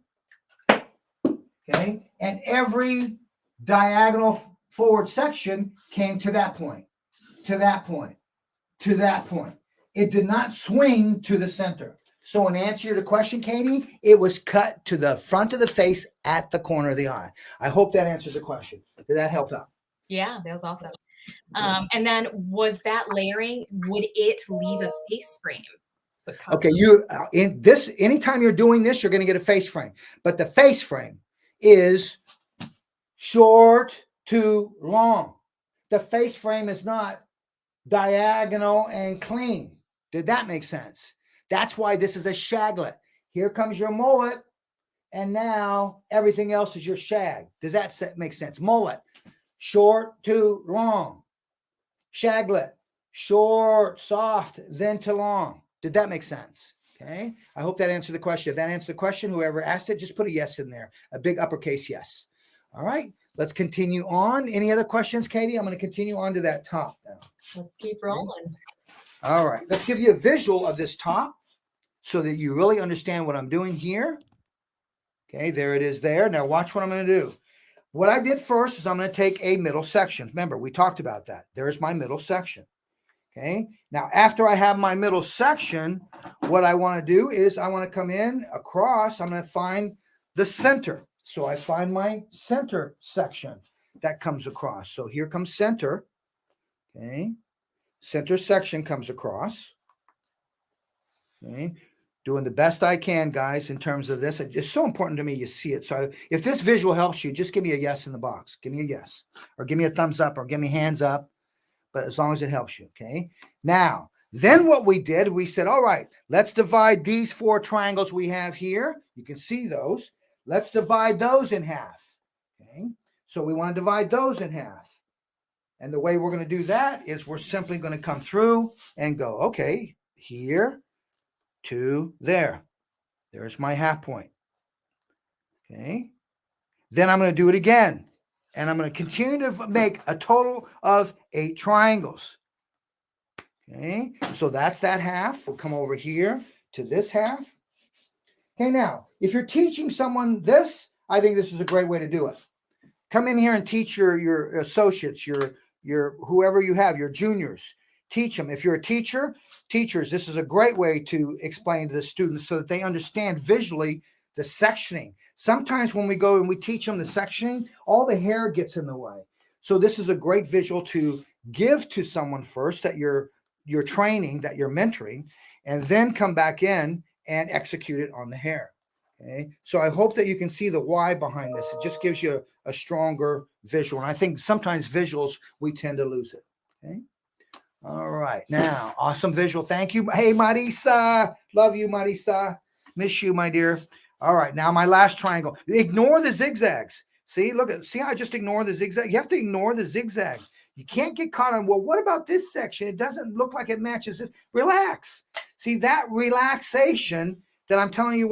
Okay, and every diagonal forward section came to that point, to that point, to that point. It did not swing to the center. So in answer to the question, Katie, it was cut to the front of the face at the corner of the eye. I hope that answers the question. Did that help out? Yeah, that was awesome. And then was that layering, would it leave a face frame? Okay, you in this, anytime you're doing this, you're going to get a face frame. But the face frame is short to long. The face frame is not diagonal and clean. Did that make sense? That's why this is a shaglet. Here comes your mullet, and now everything else is your shag. Does that make sense? Mullet, short to long. Shaglet, short, soft, then to long. Did that make sense? Okay. I hope that answered the question. If that answered the question, whoever asked it, just put a yes in there, a big uppercase yes. All right. Let's continue on. Any other questions, Katie? I'm going to continue on to that top now. Let's keep rolling. All right. Let's give you a visual of this top so that you really understand what I'm doing here. Okay. There it is there. Now watch what I'm going to do. What I did first is I'm going to take a middle section. Remember, we talked about that. There's my middle section. Okay. Now, after I have my middle section, what I want to do is I want to come in across. I'm going to find the center. So I find my center section that comes across. So here comes center. Okay. Center section comes across. Okay. Doing the best I can, guys, in terms of this. It's so important to me you see it. So if this visual helps you, just give me a yes in the box. Give me a yes. Or give me a thumbs up or give me hands up. But as long as it helps you, okay? Now, then what we did, we said, all right, let's divide these 4 triangles we have here. You can see those. Let's divide those in half, okay? So we want to divide those in half. And the way we're going to do that is we're simply going to come through and go, okay, here to there. There's my half point, okay? Then I'm going to do it again. And I'm going to continue to make a total of 8 triangles. Okay, so that's that half. We'll come over here to this half. Okay, now, if you're teaching someone this, I think this is a great way to do it. Come in here and teach your associates, your whoever you have, your juniors. Teach them. If you're a teacher, teachers, this is a great way to explain to the students so that they understand visually the sectioning. Sometimes when we go and we teach them the sectioning, all the hair gets in the way. So this is a great visual to give to someone first that you're training, that you're mentoring, and then come back in and execute it on the hair. Okay. So I hope that you can see the why behind this. It just gives you a stronger visual. And I think sometimes visuals, we tend to lose it. Okay. All right. Now, awesome visual. Thank you. Hey, Marisa. Love you, Marisa. Miss you, my dear. All right, now my last triangle. Ignore the zigzags. See, see how I just ignore the zigzag? You have to ignore the zigzag. You can't get caught on, well, what about this section? It doesn't look like it matches this. Relax. See, that relaxation that I'm telling you,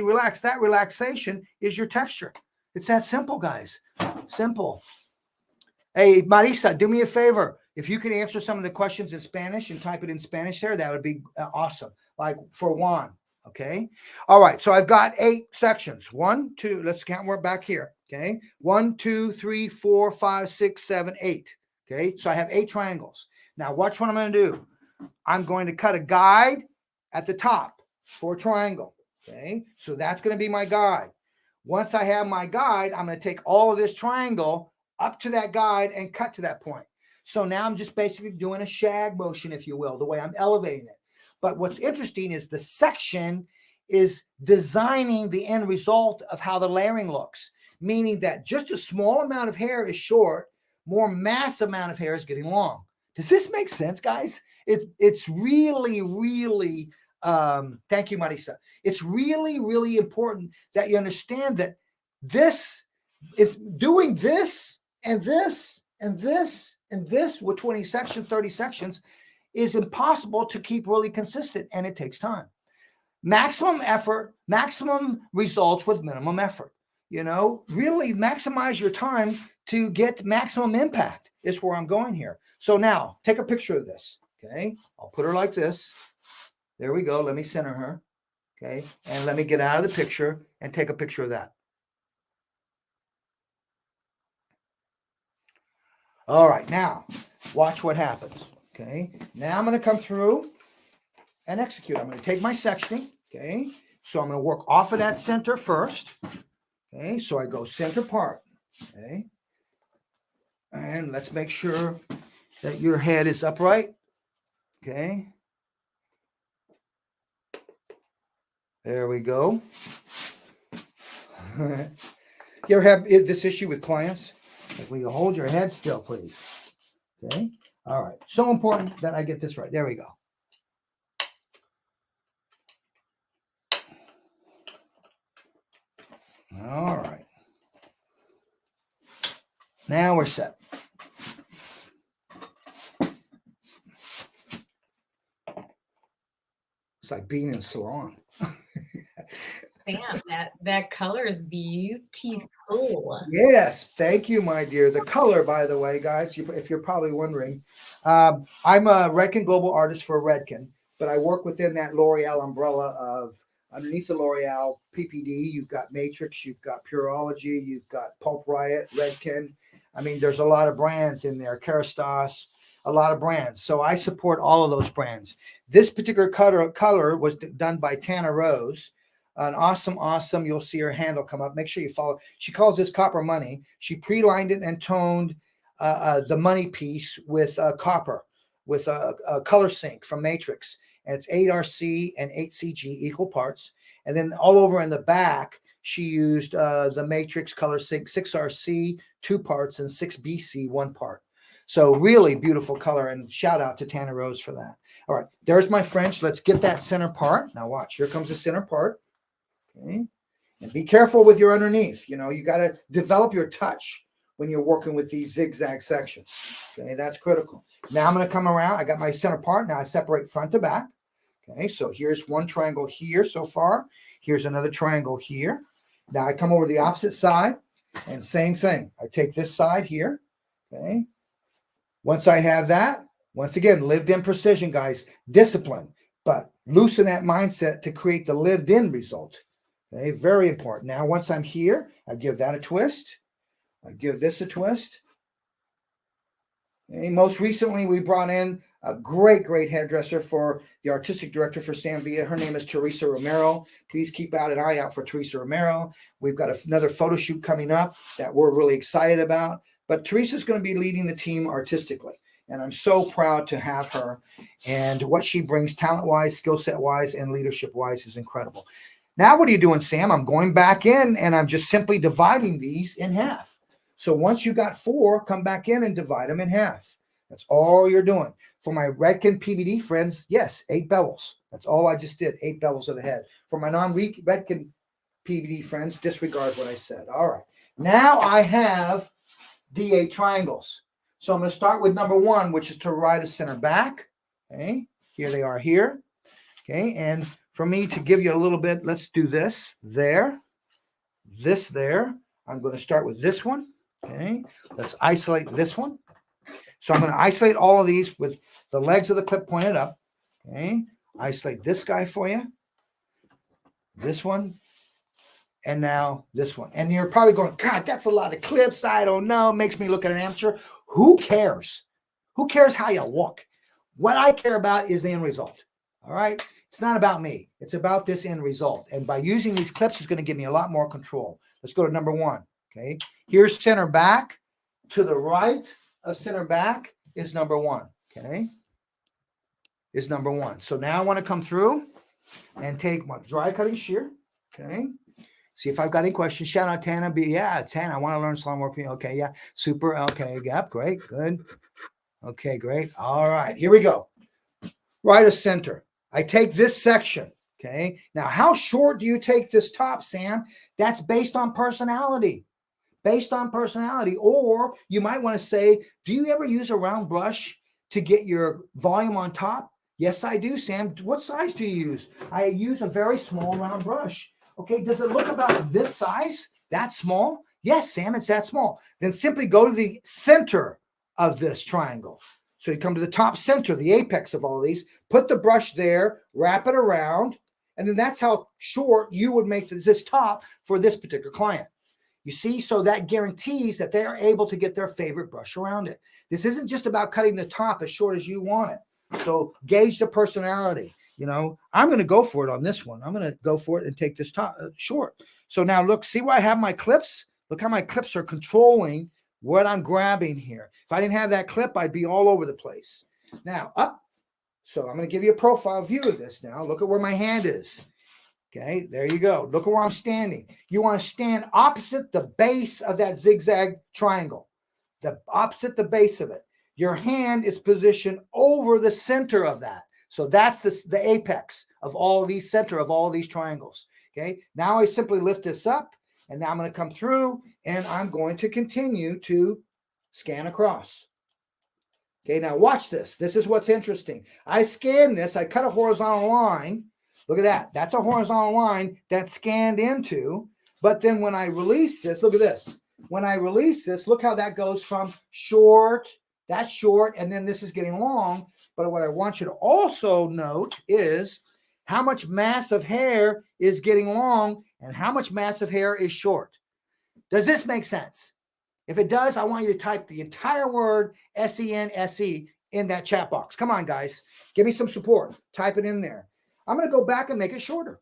relax, that relaxation is your texture. It's that simple, guys. Simple. Hey, Marisa, do me a favor. If you could answer some of the questions in Spanish and type it in Spanish there, that would be awesome. Like for Juan. Okay. All right. So I've got 8 sections. 1, 2. Let's count. We're back here. Okay. 1, 2, 3, 4, 5, 6, 7, 8. Okay. So I have 8 triangles. Now watch what I'm going to do. I'm going to cut a guide at the top for a triangle. Okay. So that's going to be my guide. Once I have my guide, I'm going to take all of this triangle up to that guide and cut to that point. So now I'm just basically doing a shag motion, if you will, the way I'm elevating it. But what's interesting is the section is designing the end result of how the layering looks, meaning that just a small amount of hair is short, more mass amount of hair is getting long. Does this make sense, guys? It's really, really, thank you, Marisa. It's really, really important that you understand that it's doing this and this and this and this with 20 sections, 30 sections, is impossible to keep really consistent, and it takes time. Maximum effort, maximum results with minimum effort. You know, really maximize your time to get maximum impact is where I'm going here. So now take a picture of this. Okay. I'll put her like this. There we go. Let me center her. Okay. And let me get out of the picture and take a picture of that. All right. Now watch what happens. Okay. Now I'm going to come through and execute. I'm going to take my sectioning. Okay. So I'm going to work off of that center first. Okay. So I go center part. Okay. And let's make sure that your head is upright. Okay. There we go. You ever have this issue with clients? Like, will you hold your head still, please? Okay. All right. So important that I get this right. There we go. All right. Now we're set. It's like being in a salon. Sam, that color is beautiful. Yes, thank you, my dear. The color, by the way, guys, if you're probably wondering, I'm a Redken global artist for Redken, but I work within that L'Oreal umbrella of underneath the L'Oreal PPD. You've got Matrix, you've got Pureology, you've got Pulp Riot, Redken. I mean, there's a lot of brands in there, Kerastase, a lot of brands. So I support all of those brands. This particular color was done by Tana Rose. An awesome, you'll see her handle come up. Make sure you follow. She calls this copper money. She pre-lined it and toned the money piece with copper, with a color sync from Matrix. And it's 8RC and 8CG equal parts. And then all over in the back, she used the Matrix color sync 6RC 2 parts and 6BC 1 part. So really beautiful color, and shout out to Tana Rose for that. All right, there's my French. Let's get that center part. Now watch, here comes the center part. Okay. And be careful with your underneath. You know, you got to develop your touch when you're working with these zigzag sections. Okay, that's critical. Now I'm going to come around. I got my center part. Now I separate front to back. Okay, so here's one triangle here so far. Here's another triangle here. Now I come over the opposite side and same thing. I take this side here. Okay. Once I have that, once again, lived in precision, guys, discipline, but loosen that mindset to create the lived in result. Okay, very important. Now, once I'm here, I give that a twist. I give this a twist. Okay, most recently, we brought in a great hairdresser for the artistic director for San Villa. Her name is Teresa Romero. Please keep an eye out for Teresa Romero. We've got another photo shoot coming up that we're really excited about. But Teresa's going to be leading the team artistically. And I'm so proud to have her. And what she brings talent-wise, skill set-wise, and leadership-wise is incredible. Now, what are you doing, Sam? I'm going back in, and I'm just simply dividing these in half. So once you got 4, come back in and divide them in half. That's all you're doing. For my Redken PVD friends, yes, 8 bevels. That's all I just did, 8 bevels of the head. For my non-Redken PVD friends, disregard what I said. All right. Now I have D8 triangles. So I'm going to start with number 1, which is to right of center back. Okay. Here they are here. Okay. And for me to give you a little bit, let's do this there. This there. I'm going to start with this one. Okay. Let's isolate this one. So I'm going to isolate all of these with the legs of the clip pointed up. Okay. Isolate this guy for you. This one. And now this one. And you're probably going, God, that's a lot of clips. I don't know. It makes me look at an amateur. Who cares? Who cares how you look? What I care about is the end result. All right. It's not about me. It's about this end result. And by using these clips, it's going to give me a lot more control. Let's go to number 1. Okay. Here's center back. To the right of center back is number 1. Okay. Is number 1. So now I want to come through and take my dry cutting shear. Okay. See if I've got any questions. Shout out Tana. Yeah, Tana, I want to learn salon work. Okay, yeah, super. Okay, yep, great, good. Okay, great. All right, here we go. Right of center. I take this section. Okay. Now, how short do you take this top, Sam? That's based on personality. Based on personality. Or you might want to say, do you ever use a round brush to get your volume on top? Yes, I do, Sam. What size do you use? I use a very small round brush. Okay, does it look about this size? That small? Yes, Sam, it's that small. Then simply go to the center of this triangle. So you come to the top center, the apex of all of these, put the brush there, wrap it around, and then that's how short you would make this top for this particular client. You see, so that guarantees that they are able to get their favorite brush around it. This isn't just about cutting the top as short as you want it. So gauge the personality. You know, I'm going to go for it on this one. I'm going to go for it and take this top short. So now look, see where I have my clips? Look how my clips are controlling what I'm grabbing here. If I didn't have that clip, I'd be all over the place. Now up. So I'm going to give you a profile view of this now. Look at where my hand is. Okay, there you go. Look at where I'm standing. You want to stand opposite the base of that zigzag triangle, opposite the base of it. Your hand is positioned over the center of that. So that's the apex of all of these center of all of these triangles. Okay, now I simply lift this up, and now I'm going to come through, and I'm going to continue to scan across. Okay, now watch this. This is what's interesting. I scan this. I cut a horizontal line. Look at that. That's a horizontal line that's scanned into. But then when I release this, look at this. When I release this, look how that goes from short, that's short, and then this is getting long. But what I want you to also note is how much mass of hair is getting long and how much mass of hair is short. Does this make sense? If it does, I want you to type the entire word SENSE in that chat box. Come on, guys. Give me some support. Type it in there. I'm going to go back and make it shorter.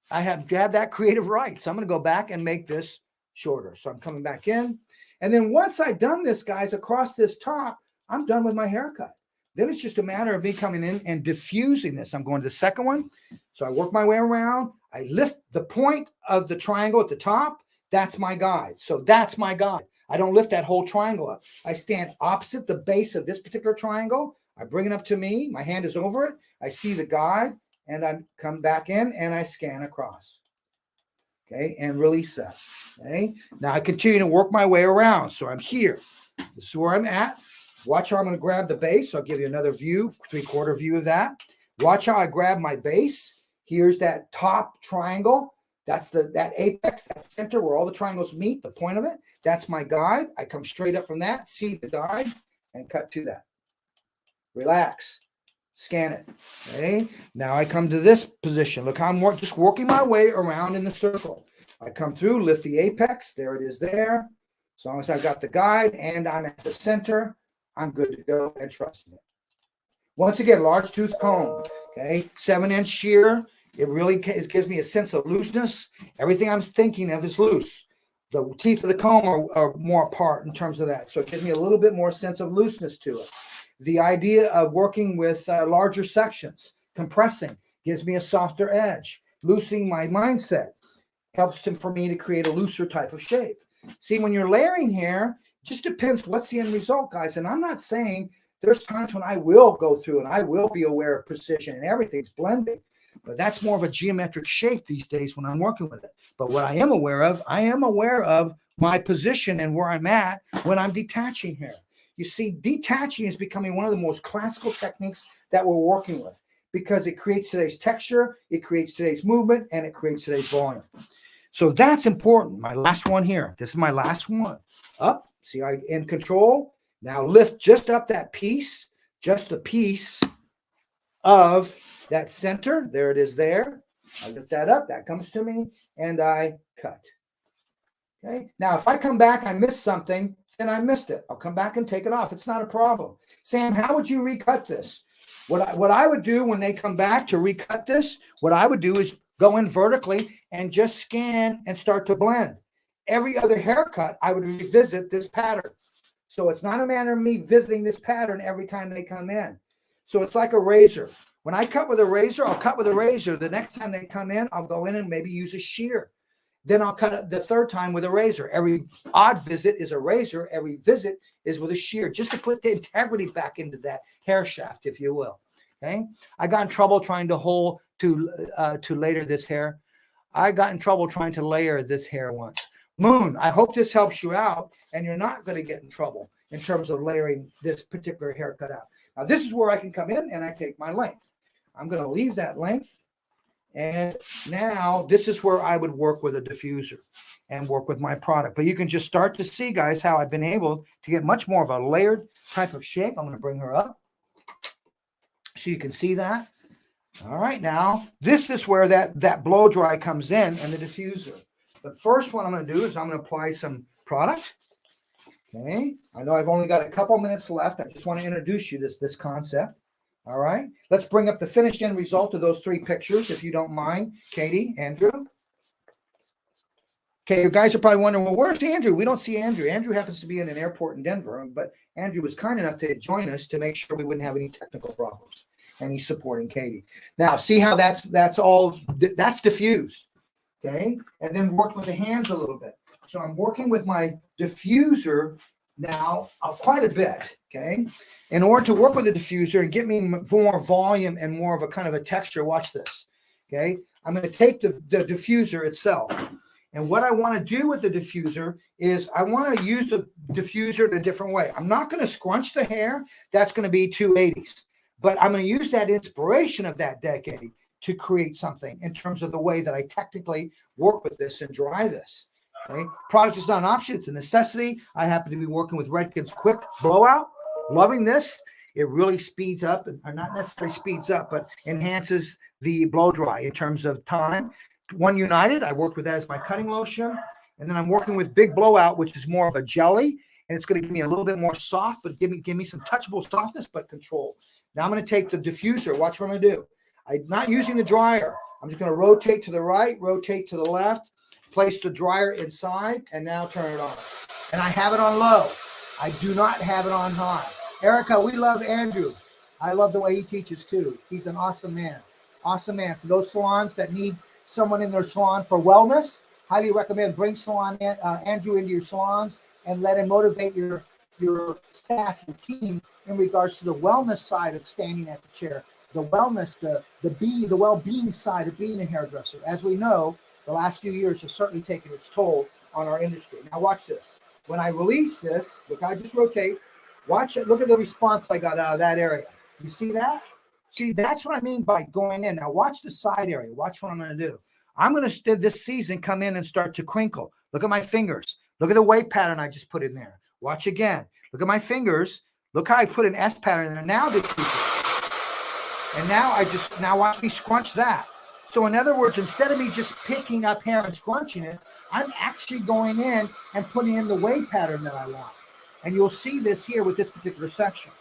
I have that creative right. So I'm going to go back and make this shorter. So I'm coming back in. And then once I've done this, guys, across this top, I'm done with my haircut. Then it's just a matter of me coming in and diffusing this. I'm going to the second one. So I work my way around. I lift the point of the triangle at the top. That's my guide. So that's my guide. I don't lift that whole triangle up. I stand opposite the base of this particular triangle. I bring it up to me. My hand is over it. I see the guide. And I come back in and I scan across. Okay, and release that. Okay, now I continue to work my way around. So I'm here. This is where I'm at. Watch how I'm going to grab the base. I'll give you another view, 3/4 view of that. Watch how I grab my base. Here's that top triangle. That's that apex, that center where all the triangles meet, the point of it. That's my guide. I come straight up from that, see the guide, and cut to that. Relax. Scan it. Okay. Now I come to this position. Look how I'm just working my way around in the circle. I come through, lift the apex. There it is there. As long as I've got the guide and I'm at the center, I'm good to go and trust it. Once again, large tooth comb. Okay. 7-inch shear. It really gives me a sense of looseness. Everything I'm thinking of is loose. The teeth of the comb are more apart in terms of that. So it gives me a little bit more sense of looseness to it. The idea of working with larger sections, compressing, gives me a softer edge. Loosening my mindset helps for me to create a looser type of shape. See, when you're layering hair, it just depends what's the end result, guys. And I'm not saying there's times when I will go through and I will be aware of precision and everything's blending. But that's more of a geometric shape these days when I'm working with it. But what I am aware of my position and where I'm at when I'm detaching hair. You see, detaching is becoming one of the most classical techniques that we're working with because it creates today's texture, it creates today's movement, and it creates today's volume. So that's important. My last one here. This is my last one. Up. See, I in control. Now lift just up that piece, just the piece of that center. There it is there. I lift that up. That comes to me, and I cut. Okay. Now, if I come back, I miss something, then I missed it. I'll come back and take it off. It's not a problem. Sam, how would you recut this? What I would do when they come back to recut this, what I would do is go in vertically and just scan and start to blend. Every other haircut, I would revisit this pattern. So it's not a matter of me visiting this pattern every time they come in. So it's like a razor. When I cut with a razor, I'll cut with a razor. The next time they come in, I'll go in and maybe use a shear. Then I'll cut it the third time with a razor. Every odd visit is a razor. Every visit is with a shear, just to put the integrity back into that hair shaft, if you will. Okay. I got in trouble trying to layer this hair. I got in trouble trying to layer this hair once. Moon, I hope this helps you out, and you're not going to get in trouble in terms of layering this particular haircut out. Now, this is where I can come in and I take my length. I'm going to leave that length, And now this is where I would work with a diffuser and work with my product. But you can just start to see, guys, how I've been able to get much more of a layered type of shape. I'm going to bring her up so you can see that. All right, now this is where that blow dry comes in and the diffuser. But first, what I'm going to do is I'm going to apply some product. Okay, I know I've only got a couple minutes left. I just want to introduce you to this concept. All right, let's bring up the finished end result of those 3 pictures, if you don't mind, Katie, Andrew. Okay, you guys are probably wondering, well, where's Andrew? We don't see Andrew. Andrew happens to be in an airport in Denver, but Andrew was kind enough to join us to make sure we wouldn't have any technical problems. And he's supporting Katie. Now, see how that's diffused, okay? And then work with the hands a little bit. So I'm working with my diffuser now quite a bit, okay? In order to work with the diffuser and get me more volume and more of a kind of a texture, watch this, okay? I'm going to take the diffuser itself. And what I want to do with the diffuser is I want to use the diffuser in a different way. I'm not going to scrunch the hair. That's going to be 280s. But I'm going to use that inspiration of that decade to create something in terms of the way that I technically work with this and dry this. Okay? Product is not an option. It's a necessity. I happen to be working with Redken's Quick Blowout. Loving this. It really speeds up, or not necessarily speeds up, but enhances the blow dry in terms of time. One United, I worked with that as my cutting lotion. And then I'm working with Big Blowout, which is more of a jelly. And it's going to give me a little bit more soft, but give me some touchable softness, but control. Now I'm going to take the diffuser. Watch what I'm going to do. I'm not using the dryer. I'm just going to rotate to the right, rotate to the left, place the dryer inside, and now turn it on. And I have it on low. I do not have it on high. Erica, we love Andrew. I love the way he teaches too. He's an awesome man. Awesome man. For those salons that need someone in their salon for wellness, highly recommend bring Andrew into your salons and let him motivate your staff, your team in regards to the wellness side of standing at the chair, the wellness, the well-being side of being a hairdresser. As we know, the last few years have certainly taken its toll on our industry. Now watch this. When I release this, look, I just rotate. Watch it. Look at the response I got out of that area. You see that? See, that's what I mean by going in. Now watch the side area. Watch what I'm going to do. I'm going to, this season, come in and start to crinkle. Look at my fingers. Look at the wave pattern I just put in there. Watch again. Look at my fingers. Look how I put an S pattern in there. Now and now watch me scrunch that. So in other words, instead of me just picking up hair and scrunching it, I'm actually going in and putting in the wave pattern that I want. And you'll see this here with this particular section.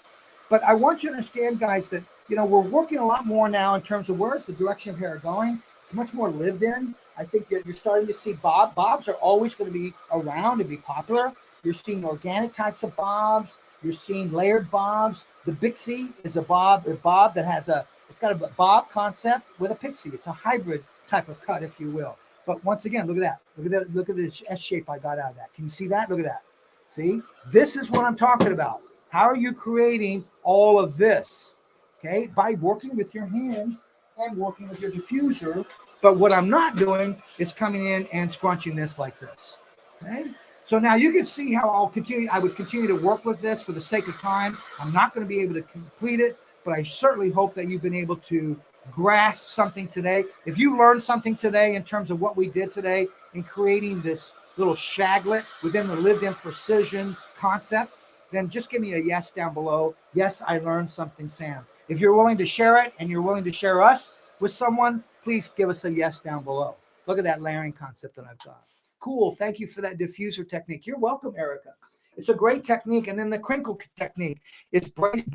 But I want you to understand, guys, that we're working a lot more now in terms of where's the direction of hair going. It's much more lived in. I think you're starting to see bobs are always going to be around and be popular. You're seeing organic types of bobs. You're seeing layered bobs. The Bixie is a bob that has it's got a bob concept with a pixie. It's a hybrid type of cut, if you will. But once again, look at that. Look at that. Look at the S shape I got out of that. Can you see that? Look at that. See, this is what I'm talking about. How are you creating all of this? Okay, by working with your hands and working with your diffuser. But what I'm not doing is coming in and scrunching this like this. Okay. So now you can see how I would continue to work with this for the sake of time. I'm not going to be able to complete it, but I certainly hope that you've been able to grasp something today. If you learned something today in terms of what we did today in creating this little shaglet within the lived-in precision concept, then just give me a yes down below. Yes, I learned something, Sam. If you're willing to share it and you're willing to share us with someone, please give us a yes down below. Look at that layering concept that I've got. Cool. Thank you for that diffuser technique. You're welcome, Erica. It's a great technique. And then the crinkle technique, it's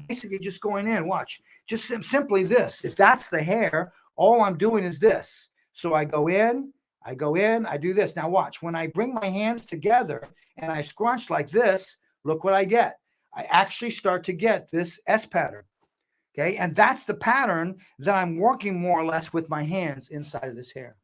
basically just going in. Watch. Just simply this. If that's the hair, all I'm doing is this. So I go in, I do this. Now watch. When I bring my hands together and I scrunch like this, look what I get. I actually start to get this S pattern. Okay. And that's the pattern that I'm working more or less with my hands inside of this hair.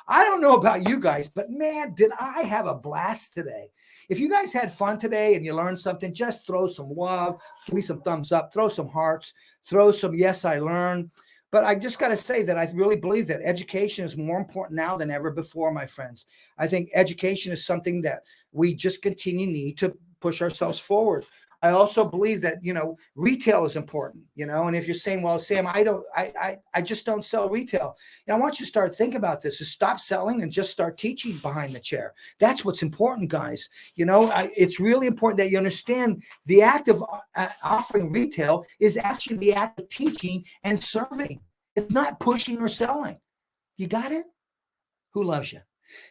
I don't know about you guys, but man, did I have a blast today. If you guys had fun today and you learned something, just throw some love, give me some thumbs up, throw some hearts, throw some yes, I learned. But I just got to say that I really believe that education is more important now than ever before, my friends. I think education is something that we just need to push ourselves forward. I also believe that, retail is important, and if you're saying, well, Sam, I just don't sell retail. I want you to start thinking about this, is stop selling and just start teaching behind the chair. That's what's important, guys. It's really important that you understand the act of offering retail is actually the act of teaching and serving. It's not pushing or selling. You got it? Who loves you?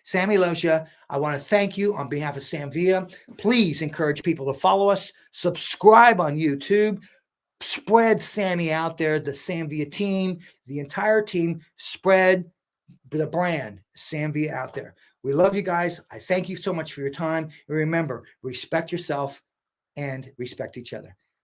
Sammy loves you. I want to thank you on behalf of Sam Villa. Please encourage people to follow us, subscribe on YouTube, spread Sammy out there, the Sam Villa team, the entire team, spread the brand Sam Villa out there. We love you guys. I thank you so much for your time. And remember, respect yourself and respect each other.